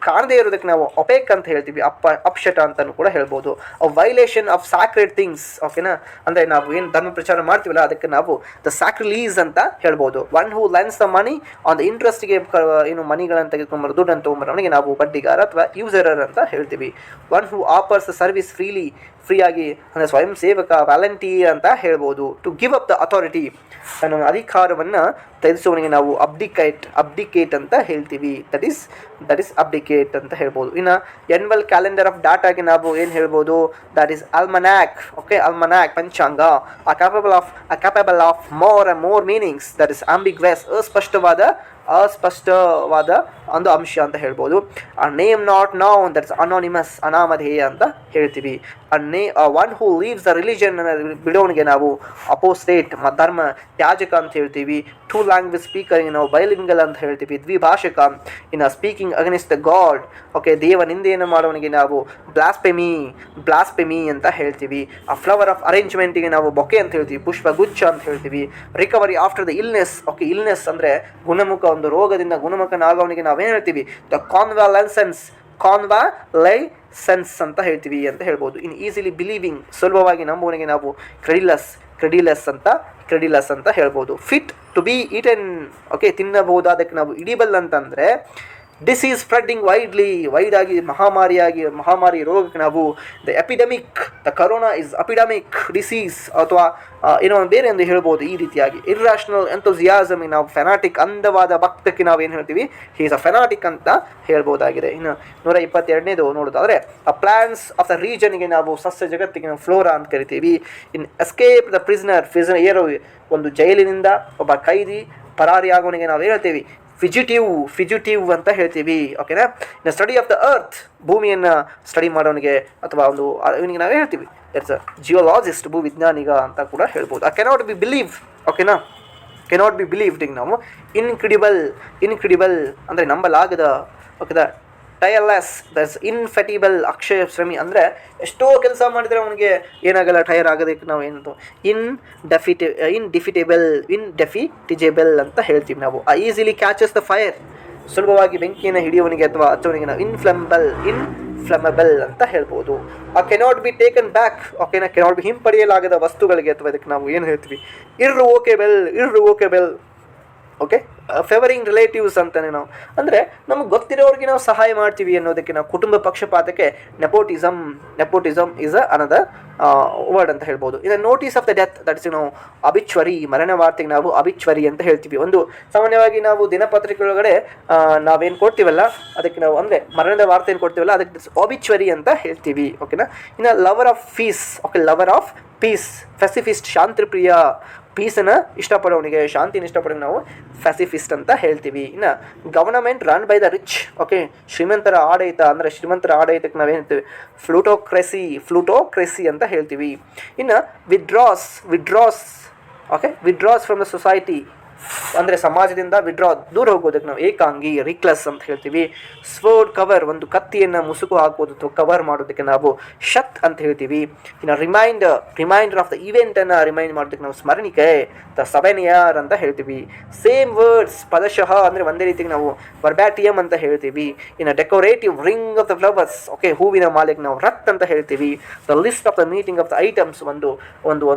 ಕಾಣದೇ ಇರೋದಕ್ಕೆ ನಾವು ಒಪೇಕ್ ಅಂತ ಹೇಳ್ತೀವಿ, ಅಪ್ಶಟ ಅಂತಲೂ ಕೂಡ ಹೇಳ್ಬೋದು. ವೈಲೇಷನ್ ಆಫ್ ಸ್ಯಾಕ್ರೆಡ್ ಥಿಂಗ್ಸ್, ಓಕೆನಾ, ಅಂದರೆ ನಾವು ಏನು ಧರ್ಮ ಪ್ರಚಾರ ಮಾಡ್ತೀವಲ್ಲ ಅದಕ್ಕೆ ನಾವು ದ ಸ್ಯಾಕ್ರಿಲೀಸ್ ಅಂತ ಹೇಳ್ಬೋದು. One who lends the money on the ಇಂಟ್ರೆಸ್ಟ್ಗೆ ಏನು ಮನಿಗಳನ್ನು ತೆಗೆದುಕೊಂಬರು, ದುಡ್ಡನ್ನು ತೊಗೊಂಬರು, ಅವನಿಗೆ ನಾವು ಬಡ್ಡಿಗಾರ ಅಥವಾ ಯೂಸರರ್ ಅಂತ ಹೇಳ್ತೀವಿ. ಒನ್ ಹೂ ಆಫರ್ಸ್ ಸರ್ವಿಸ್ ಫ್ರೀಯಾಗಿ ಅಂದರೆ ಸ್ವಯಂ ಸೇವಕ, ವ್ಯಾಲಂಟಿಯರ್ ಅಂತ ಹೇಳ್ಬೋದು. To give up the authority, ತನ್ನ ಅಧಿಕಾರವನ್ನು ತೆಗೆಸುವವನಿಗೆ ನಾವು ಅಬ್ಡಿಕೇಟ್ ಅಂತ ಹೇಳ್ತೀವಿ. ದಟ್ ಇಸ್ ಅಬ್ಡಿಕೇಟ್ ಅಂತ ಹೇಳ್ಬೋದು. ಇನ್ನು ಎನ್ವಲ್ ಕ್ಯಾಲೆಂಡರ್ ಆಫ್ ಡಾಟಾಗೆ ನಾವು ಏನು ಹೇಳ್ಬೋದು, that is almanac. Okay, almanac ಪಂಚಾಂಗ. Capable of more meanings, that is ambiguous, ಅಸ್ಪಷ್ಟವಾದ ಒಂದು ಅಂಶ ಅಂತ ಹೇಳ್ಬೋದು. Name not known, that's anonymous, ಅನಾಮಧೇಯ ಅಂತ ಹೇಳ್ತೀವಿ. One who leaves the religion, ಬಿಡೋನಿಗೆ ನಾವು ಅಪೋಸ್ಟೇಟ್, ಧರ್ಮ ತ್ಯಾಜಕ ಅಂತ ಹೇಳ್ತೀವಿ. ಟೂ ಲ್ಯಾಂಗ್ವೇಜ್ ಸ್ಪೀಕರ್ಗೆ ನಾವು ಬೈಲಿಂಗಲ್ ಅಂತ ಹೇಳ್ತೀವಿ, ದ್ವಿಭಾಷಕ. ಇನ್ನು speaking against the god, okay, ದೇವ ನಿಂದೆಯನ್ನು ಮಾಡೋನಿಗೆ ನಾವು ಬ್ಲಾಸ್ಪೆಮಿ ಅಂತ ಹೇಳ್ತೀವಿ. ಆ ಫ್ಲವರ್ ಆಫ್ ಅರೇಂಜ್ಮೆಂಟಿಗೆ ನಾವು ಬೊಕೆ ಅಂತ ಹೇಳ್ತೀವಿ, ಪುಷ್ಪಗುಚ್ಛ ಅಂತ ಹೇಳ್ತೀವಿ. Recovery after the illness, okay, illness ಅಂದರೆ ಗುಣಮುಖ, ಒಂದು ರೋಗದಿಂದ ಗುಣಮುಖನಾಗೋನಿಗೆ ನಾವೇನು ಹೇಳ್ತೀವಿ, ದ ಕಾನ್ವಾಲೈಸೆನ್ಸ್ ಅಂತ ಹೇಳ್ತೀವಿ ಅಂತ ಹೇಳ್ಬೋದು. ಇನ್ನು ಈಸಿಲಿ ಬಿಲೀವಿಂಗ್, ಸುಲಭವಾಗಿ ನಂಬುವನಿಗೆ ನಾವು ಕ್ರೆಡಿಲಸ್ ಅಂತ ಹೇಳ್ಬೋದು. Fit to be eaten, okay, ತಿನ್ನಬಹುದಾದಕ್ಕೆ ನಾವು ಇಡಿಬಲ್ ಅಂತಂದರೆ. ಡಿಸೀಸ್ ಸ್ಪ್ರೆಡ್ಡಿಂಗ್ ವೈಡ್ ಆಗಿ ಮಹಾಮಾರಿ ರೋಗಕ್ಕೆ ನಾವು ದ ಕರೋನಾ ಇಸ್ ಅಪಿಡಮಿಕ್ ಡಿಸೀಸ್, ಅಥವಾ ಏನೋ ಬೇರೆ ಎಂದು ಹೇಳ್ಬೋದು. ಈ ರೀತಿಯಾಗಿ ಇರ್ರಾಷನಲ್ ಎಂಥೂಸಿಯಾಸಮ್, ನಾವು ಫೆನಾಟಿಕ್, ಅಂದವಾದ ಭಕ್ತಕ್ಕೆ ನಾವು ಏನು ಹೇಳ್ತೀವಿ, ಹಿ ಇಸ್ ಅ ಫೆನಾಟಿಕ್ ಅಂತ ಹೇಳ್ಬೋದಾಗಿದೆ. ಇನ್ನು 122ನೇದು ನೋಡೋದಾದರೆ ಆ ಪ್ಲಾಂಟ್ಸ್ ಆಫ್ ದ ರೀಜನ್ಗೆ ನಾವು ಸಸ್ಯ ಜಗತ್ತಿಗೆ ನಾವು ಫ್ಲೋರಾ ಅಂತ ಕರಿತೀವಿ. ಇನ್ ಎಸ್ಕೇಪ್ ದ ಪ್ರಿಸನರ್ ಏನೋ ಒಂದು ಜೈಲಿನಿಂದ ಒಬ್ಬ ಕೈದಿ ಪರಾರಿಯಾಗೋನಿಗೆ ನಾವು ಹೇಳ್ತೀವಿ ಫಿಜಿಟಿವ್ ಅಂತ ಹೇಳ್ತೀವಿ. ಓಕೆನಾ. ಇನ್ನು ಸ್ಟಡಿ ಆಫ್ ದ ಅರ್ತ್, ಭೂಮಿಯನ್ನು ಸ್ಟಡಿ ಮಾಡೋನಿಗೆ ಅಥವಾ ಒಂದು ಇವನಿಗೆ ನಾವೇ ಹೇಳ್ತೀವಿ ದಟ್ಸ್ ಅ ಜಿಯೋಲಾಜಿಸ್ಟ್, ಭೂವಿಜ್ಞಾನಿಗ ಅಂತ ಕೂಡ ಹೇಳ್ಬೋದು. ಕೆನಾಟ್ ಬಿ ಬಿಲೀವ್, ಓಕೆನಾ, ಕೆನಾಟ್ ಬಿ ಬಿಲೀವ್ಡ್ ನಾವು ಇನ್ಕ್ರೆಡಿಬಲ್ ಅಂದರೆ ನಂಬಲಾಗದ, ಓಕೆದಾ. ಟೈರ್ಲೆಸ್, ದಟ್ಸ್ ಇನ್ಫೆಟಿಬಲ್, ಅಕ್ಷಯ ಶ್ರಮಿ ಅಂದರೆ ಎಷ್ಟೋ ಕೆಲಸ ಮಾಡಿದರೆ ಅವನಿಗೆ ಏನಾಗಲ್ಲ, ಟೈರ್ ಆಗೋದಕ್ಕೆ ನಾವು ಏನಂತ ಇನ್ಡೆಫಿಟೇಬಲ್ ಅಂತ ಹೇಳ್ತೀವಿ ನಾವು. ಈಸಿಲಿ ಕ್ಯಾಚಸ್ ದ ಫೈರ್, ಸುಲಭವಾಗಿ ಬೆಂಕಿಯನ್ನು ಹಿಡಿಯುವವನಿಗೆ ಅಥವಾ ಹಚ್ಚುವನಿಗೆ ನಾವು ಇನ್ಫ್ಲಮಬಲ್ ಅಂತ ಹೇಳ್ಬೋದು. ಕೆನಾಟ್ ಬಿ ಟೇಕನ್ ಬ್ಯಾಕ್, ಓಕೆನಾ, ಕೆನಾಟ್ ಬಿ ಹಿಂಪಡೆಯಲಾಗದ ವಸ್ತುಗಳಿಗೆ ಅಥವಾ ಇದಕ್ಕೆ ನಾವು ಏನು ಹೇಳ್ತೀವಿ, ಇರ್ರಿವೋಕೇಬಲ್ ಓಕೆ. ಫೇವರಿಂಗ್ ರಿಲೇಟಿವ್ಸ್ ಅಂತಾನೆ ನಾವು ಅಂದರೆ ನಮಗೆ ಗೊತ್ತಿರೋರಿಗೆ ನಾವು ಸಹಾಯ ಮಾಡ್ತೀವಿ ಅನ್ನೋದಕ್ಕೆ ನಾವು ಕುಟುಂಬ ಪಕ್ಷಪಾತಕ್ಕೆ ನೆಪೋಟಿಸಮ್ ಇಸ್ ಅನದರ್ ವರ್ಡ್ ಅಂತ ಹೇಳ್ಬೋದು. ಇನ್ನು notice of the death, that is ನಾವು ಅಬಿಚ್ವರಿ, ಮರಣ ವಾರ್ತೆಗೆ ನಾವು ಅಬಿಚ್ವರಿ ಅಂತ ಹೇಳ್ತೀವಿ. ಒಂದು ಸಾಮಾನ್ಯವಾಗಿ ನಾವು ದಿನಪತ್ರಿಕೆಯೊಳಗಡೆ ನಾವೇನು ಕೊಡ್ತೀವಲ್ಲ ಅದಕ್ಕೆ ನಾವು ಅಂದರೆ ಮರಣದ ವಾರ್ತೆಯನ್ನು ಕೊಡ್ತೀವಲ್ಲ ಅದಕ್ಕೆ ಅಬಿಚ್ವರಿ ಅಂತ ಹೇಳ್ತೀವಿ. ಓಕೆನಾ. ಇನ್ನು lover of peace, okay, lover of peace, pacifist, ಶಾಂತಿಪ್ರಿಯ, ಪೀಸನ್ನು ಇಷ್ಟಪಡೋನಿಗೆ, ಶಾಂತಿನ ಇಷ್ಟಪಡೋನಿಗೆ ನಾವು ಪೆಸಿಫಿಸ್ಟ್ ಅಂತ ಹೇಳ್ತೀವಿ. ಇನ್ನು government run by the rich, okay, ಶ್ರೀಮಂತರ ಆಡಳಿತ ಅಂದರೆ ಶ್ರೀಮಂತರ ಆಡಳಿತಕ್ಕೆ ನಾವೇನು ಹೇಳ್ತೀವಿ, ಫ್ಲೂಟೋಕ್ರೆಸಿ ಅಂತ ಹೇಳ್ತೀವಿ. ಇನ್ನು withdraws okay, withdraws from the society ಅಂದರೆ ಸಮಾಜದಿಂದ ದೂರ ಹೋಗೋದಕ್ಕೆ ನಾವು ಏಕಾಂಗಿ, ರಿಕ್ಲಸ್ ಅಂತ ಹೇಳ್ತೀವಿ. ಸ್ವರ್ಡ್ ಕವರ್, ಒಂದು ಕತ್ತಿಯನ್ನು ಮುಸುಕು ಹಾಕೋದು ಅಥವಾ ಕವರ್ ಮಾಡೋದಕ್ಕೆ ನಾವು ಶತ್ ಅಂತ ಹೇಳ್ತೀವಿ. ಇನ್ನು ರಿಮೈಂಡರ್ ಆಫ್ ದ ಇವೆಂಟನ್ನು ರಿಮೈಂಡ್ ಮಾಡೋದಕ್ಕೆ ನಾವು ಸ್ಮರಣಿಕೆ, ದ ಸವೆನಿಯರ್ ಅಂತ ಹೇಳ್ತೀವಿ. ಸೇಮ್ ವರ್ಡ್ಸ್, ಪದಶಃ ಅಂದರೆ ಒಂದೇ ರೀತಿಗೆ ನಾವು ವರ್ಬ್ಯಾಟಿಯಮ್ ಅಂತ ಹೇಳ್ತೀವಿ. ಇನ್ನು decorative, ring of the flowers, okay, ಹೂವಿನ ಮಾಲೆಗೆ ನಾವು ರತ್ ಅಂತ ಹೇಳ್ತೀವಿ. The list of the meeting of the items, ಒಂದು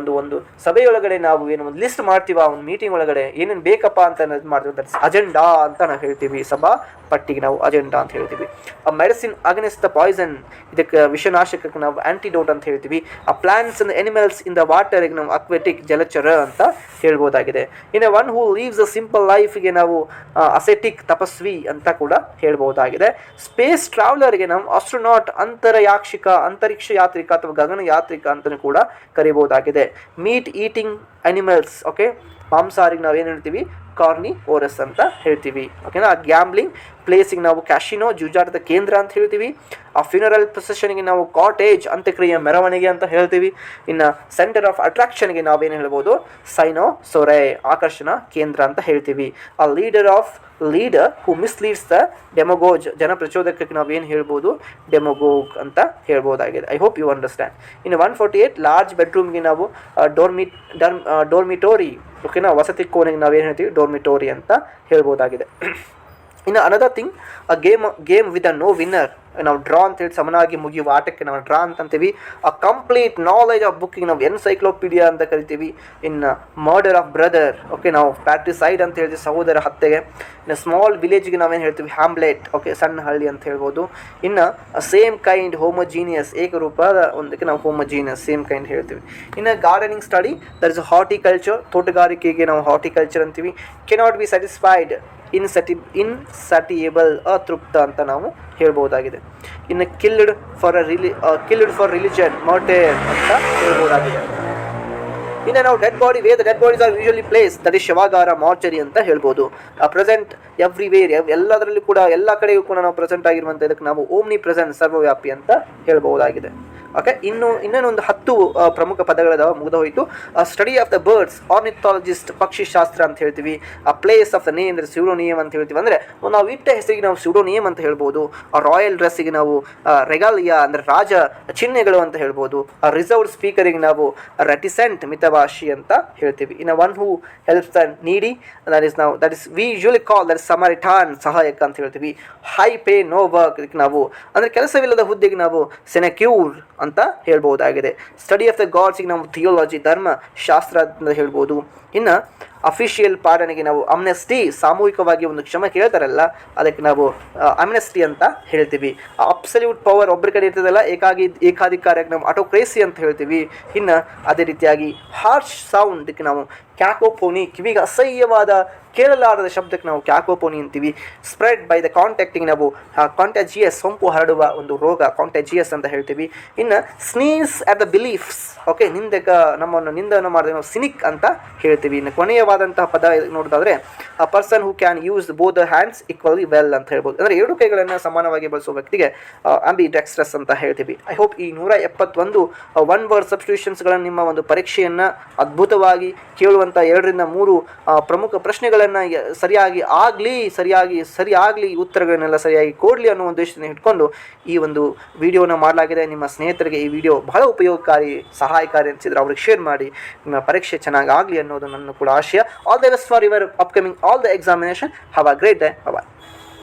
ಸಭೆಯೊಳಗಡೆ ನಾವು ಏನು ಒಂದು ಲಿಸ್ಟ್ ಮಾಡ್ತೀವ, ಒಂದು ಮೀಟಿಂಗ್ ಒಳಗಡೆ ಏನೇನು ಬೇಕಪ್ಪ ಅಂತ ಮಾಡ್ತೀವಿ, ದಟ್ಸ್ ಅಜೆಂಡಾ ಅಂತ ನಾವು ಹೇಳ್ತೀವಿ. ಸಭಾ ಪಟ್ಟಿಗೆ ನಾವು ಅಜೆಂಡಾ ಅಂತ ಹೇಳ್ತೀವಿ. A medicine against the poison, ಇದಕ್ಕೆ ವಿಷನಾಶಕಕ್ಕೆ ನಾವು ಆಂಟಿಡೋಟ್ ಅಂತ ಹೇಳ್ತೀವಿ. A plants and animals in the ವಾಟರ್ಗೆ ನಾವು ಅಕ್ವೆಟಿಕ್, ಜಲಚರ ಅಂತ ಹೇಳ್ಬೋದಾಗಿದೆ. ಇನ್ನು one who leaves a simple ಲೈಫ್ಗೆ ನಾವು ಅಸೆಟಿಕ್, ತಪಸ್ವಿ ಅಂತ ಕೂಡ ಹೇಳ್ಬೋದಾಗಿದೆ. ಸ್ಪೇಸ್ ಟ್ರಾವೆಲರ್ಗೆ ನಾವು ಆಸ್ಟ್ರೋನಾಟ್, ಅಂತರಿಕ್ಷ ಯಾತ್ರಿಕ ಅಥವಾ ಗಗನ ಯಾತ್ರಿಕ ಅಂತಲೂ ಕೂಡ ಕರಿಬಹುದಾಗಿದೆ. ಮೀಟ್ ಈಟಿಂಗ್ ಅನಿಮಲ್ಸ್, ಓಕೆ, ಮಾಂಸಾಹಾರಿಗೆ ನಾವು ಏನು ಹೇಳ್ತೀವಿ, ಕಾರ್ನಿವೋರಸ್ ಅಂತ ಹೇಳ್ತೀವಿ. ಓಕೆನಾ. ಗ್ಯಾಮ್ಲಿಂಗ್ ಪ್ಲೇಸಿಗೆ ನಾವು ಕ್ಯಾಶಿನೋ, ಜೂಜಾಟದ ಕೇಂದ್ರ ಅಂತ ಹೇಳ್ತೀವಿ. ಆ ಫ್ಯೂನರಲ್ ಪ್ರೊಸೆಷನ್ಗೆ ನಾವು ಕಾಟೇಜ್, ಅಂತ್ಯಕ್ರಿಯೆ ಮೆರವಣಿಗೆ ಅಂತ ಹೇಳ್ತೀವಿ. ಇನ್ನು ಸೆಂಟರ್ ಆಫ್ ಅಟ್ರಾಕ್ಷನ್ಗೆ ನಾವೇನು ಹೇಳ್ಬೋದು, ಸೈನೋಸೊರೆ, ಆಕರ್ಷಣಾ ಕೇಂದ್ರ ಅಂತ ಹೇಳ್ತೀವಿ. ಆ ಲೀಡರ್ ಹೂ ಮಿಸ್ಲೀಡ್ಸ್ ದ ಡೆಮೋಗೋಜ್, ಜನಪ್ರಚೋದಕಕ್ಕೆ ನಾವೇನು ಹೇಳ್ಬೋದು, ಡೆಮೋಗೋಗ್ ಅಂತ ಹೇಳ್ಬೋದಾಗಿದೆ. I hope you understand. ಇನ್ನು 148 ಲಾರ್ಜ್ ಬೆಡ್ರೂಮ್ಗೆ ನಾವು ಡೋರ್ಮಿಟೋರಿ, ಓಕೆನಾ, ವಸತಿ ಕೋಣೆಗೆ ನಾವೇನು ಹೇಳ್ತೀವಿ, ಡೋರ್ಮಿಟೋರಿ ಅಂತ ಹೇಳ್ಬೋದಾಗಿದೆ. ಇನ್ನು another thing, a game with a no winner, ನಾವು ಡ್ರಾ ಅಂತ ಹೇಳಿ ಸಮನಾಗಿ ಮುಗಿಯುವ ಆಟಕ್ಕೆ ನಾವು ಡ್ರಾ ಅಂತೀವಿ. ಅ ಕಂಪ್ಲೀಟ್ ನಾಲೆಜ್ ಆಫ್ ಬುಕ್ಕಿಗೆ ನಾವು ಎನ್ಸೈಕ್ಲೋಪೀಡಿಯಾ ಅಂತ ಕರಿತೀವಿ. ಇನ್ನು ಮರ್ಡರ್ ಆಫ್ ಬ್ರದರ್, ಓಕೆ, ನಾವು ಪ್ಯಾಟ್ರಿಸೈಡ್ ಅಂತ ಹೇಳ್ತೀವಿ, ಸಹೋದರ ಹತ್ಯೆಗೆ. ಇನ್ನು ಸ್ಮಾಲ್ ವಿಲೇಜ್ಗೆ ನಾವೇನು ಹೇಳ್ತೀವಿ, ಹ್ಯಾಮ್ಲೆಟ್, ಓಕೆ, ಸಣ್ಣ ಹಳ್ಳಿ ಅಂತ ಹೇಳ್ಬೋದು. ಇನ್ನು ಸೇಮ್ ಕೈಂಡ್, ಹೋಮೋಜೀನಿಯಸ್, ಏಕರೂಪದ ಒಂದಕ್ಕೆ ನಾವು ಹೋಮೋಜೀನಿಯಸ್, ಸೇಮ್ ಕೈಂಡ್ ಹೇಳ್ತೀವಿ. ಇನ್ನು gardening study, that is horticulture, ತೋಟಗಾರಿಕೆಗೆ ನಾವು ಹಾರ್ಟಿಕಲ್ಚರ್ ಅಂತೀವಿ. ಕೆನಾಟ್ ಬಿ ಸ್ಯಾಟಿಸ್ಫೈಡ್, ಇನ್ಸ್ಯಾಟಿಯೇಬಲ್, ಅತೃಪ್ತ ಅಂತ ನಾವು ಹೇಳ್ಬೋದಾಗಿದೆ. ಇನ್ನು ಕಿಲ್ಡ್ ಫಾರ್ ರಿಲಿಜನ್, ಮಾರ್ಟೈರ್ ಅಂತ ಹೇಳ್ಬೋದಾಗಿದೆ. ಇನ್ನು ನಾವು dead body, where the dead bodies are usually place, that is ಶವಾಗಾರ, ಮಾರ್ಚರಿ ಅಂತ ಹೇಳ್ಬೋದು. ಪ್ರೆಸೆಂಟ್ ಎವ್ರಿವೇರ್, ಎಲ್ಲದರಲ್ಲೂ ಕೂಡ, ಎಲ್ಲ ಕಡೆಯೂ ಕೂಡ ನಾವು ಪ್ರೆಸೆಂಟ್ ಆಗಿರುವಂಥ ಇದಕ್ಕೆ ನಾವು ಓಮ್ನಿ ಪ್ರೆಸೆಂಟ್, ಸರ್ವವ್ಯಾಪಿ ಅಂತ ಹೇಳ್ಬೋದಾಗಿದೆ. ಓಕೆ. ಇನ್ನೊಂದು 10 ಪ್ರಮುಖ ಪದಗಳದಾವ, ಮುಗಿದೋಯ್ತು. Study of the birds, ornithologist, ಪಕ್ಷಿಶಾಸ್ತ್ರ ಅಂತ ಹೇಳ್ತೀವಿ. ಆ ಪ್ಲೇಸ್ ಆಫ್ ದ ನೇಮ್ ಅಂದರೆ ಸ್ಯೂಡೋನಿಯಮ್ ಅಂತ ಹೇಳ್ತೀವಿ. ಅಂದರೆ ನಾವು ಇಟ್ಟ ಹೆಸರಿಗೆ ನಾವು ಸ್ಯೂಡೋನಿಯಮ್ ಅಂತ ಹೇಳ್ಬೋದು. ಆ ರಾಯಲ್ ಡ್ರೆಸ್ಸಿಗೆ ನಾವು ರೆಗಾಲಿಯಾ ಅಂದರೆ ರಾಜ ಚಿಹ್ನೆಗಳು ಅಂತ ಹೇಳ್ಬೋದು. ಆ ರಿಸರ್ವ್ಡ್ ಸ್ಪೀಕರಿಗೆ ನಾವು ರೆಟಿಸೆಂಟ್, ಮಿತಭಾಷಿ ಅಂತ ಹೇಳ್ತೀವಿ. ಇನ್ನು one who helps the needy, that is we usually call that samaritan, ಸಹಾಯಕ ಅಂತ ಹೇಳ್ತೀವಿ. ಹೈ ಪೇ ನೋ ವರ್ಕ್, ನಾವು ಅಂದರೆ ಕೆಲಸವಿಲ್ಲದ ಹುದ್ದೆಗೆ ನಾವು ಸೆನೆಕ್ಯೂರ್ ಅಂತ ಹೇಳ್ಬೋದಾಗಿದೆ. ಸ್ಟಡಿ ಆಫ್ ದ ಗಾಡ್ಸ್ಗೆ ನಾವು ಥಿಯೋಲಜಿ, ಧರ್ಮ ಶಾಸ್ತ್ರ ಅಂತ ಹೇಳ್ಬೋದು. ಇನ್ನು ಅಫಿಷಿಯಲ್ ಪಾಲನೆಗೆ ನಾವು ಅಮ್ನೆಸ್ಟಿ, ಸಾಮೂಹಿಕವಾಗಿ ಒಂದು ಕ್ಷಮೆ ಕೇಳ್ತಾರಲ್ಲ ಅದಕ್ಕೆ ನಾವು ಅಮ್ನೆಸ್ಟಿ ಅಂತ ಹೇಳ್ತೀವಿ. ಅಬ್ಸಲ್ಯೂಟ್ ಪವರ್ ಒಬ್ಬರ ಕಡೆ ಇರ್ತದಲ್ಲ, ಏಕಾಧಿಕಾರಕ್ಕೆ ನಾವು ಆಟೋಕ್ರೇಸಿ ಅಂತ ಹೇಳ್ತೀವಿ. ಇನ್ನು ಅದೇ ರೀತಿಯಾಗಿ ಹಾರ್ಶ್ ಸೌಂಡ್ಗೆ ನಾವು ಕ್ಯಾಕೋಫೋನಿ, ಕಿವಿಗೆ ಅಸಹ್ಯವಾದ ಕೇಳಲಾರದ ಶಬ್ದಕ್ಕೆ ನಾವು ಕ್ಯಾಕೋಫೋನಿ ಅಂತೀವಿ. ಸ್ಪ್ರೆಡ್ ಬೈ ದ ಕಾಂಟ್ಯಾಕ್ಟಿಗೆ ನಾವು ಕಾಂಟ್ಯಾಜಿಯಸ್, ಸೋಂಕು ಹರಡುವ ಒಂದು ರೋಗ, ಕಾಂಟ್ಯಾಜಿಯಸ್ ಅಂತ ಹೇಳ್ತೀವಿ. ಇನ್ನು sneeze at the beliefs, okay, ನಮ್ಮನ್ನು ನಿಂದನ್ನು ಮಾಡಿದ್ರೆ ನಾವು ಸಿನಿಕ್ ಅಂತ ಹೇಳ್ತೀವಿ. ಇನ್ನು ಕೊನೆಯವಾದಂತಹ ಪದ ನೋಡೋದಾದ್ರೆ, ಅ person who can use both the hands equally well ಅಂತ ಹೇಳ್ಬೋದು. ಅಂದರೆ 2 ಕೈಗಳನ್ನು ಸಮಾನವಾಗಿ ಬಳಸುವ ವ್ಯಕ್ತಿಗೆ ಆಂಬಿಡೆಕ್ಸ್ಟ್ರಸ್ ಅಂತ ಹೇಳ್ತೀವಿ. ಐ ಹೋಪ್ ಈ 171 ಒನ್ ವರ್ಡ್ ಸಬ್ಸ್ಟಿಟ್ಯೂಷನ್ಸ್ಗಳನ್ನು ನಿಮ್ಮ ಒಂದು ಪರೀಕ್ಷೆಯನ್ನು ಅದ್ಭುತವಾಗಿ ಕೇಳುವಂಥ 2 ರಿಂದ 3 ಪ್ರಮುಖ ಪ್ರಶ್ನೆಗಳನ್ನು ಸರಿಯಾಗಲಿ ಉತ್ತರಗಳನ್ನೆಲ್ಲ ಸರಿಯಾಗಿ ಕೊಡಲಿ ಅನ್ನೋ ಉದ್ದೇಶದಿಂದ ಇಟ್ಕೊಂಡು ಈ ಒಂದು ವಿಡಿಯೋನ ಮಾಡಲಾಗಿದೆ. ನಿಮ್ಮ ಸ್ನೇಹಿತರಿಗೆ ಈ ವಿಡಿಯೋ ಬಹಳ ಉಪಯೋಗಕಾರಿ, ಸಹಾಯಕಾರಿ ಅನಿಸಿದ್ರೆ ಅವ್ರಿಗೆ ಶೇರ್ ಮಾಡಿ. ನಿಮ್ಮ ಪರೀಕ್ಷೆ ಚೆನ್ನಾಗಿ ಆಗಲಿ ಅನ್ನೋದು ನನ್ನ ಕೂಡ ಆಶಯ. All the best for your upcoming all the examination. Have a great day. Bye.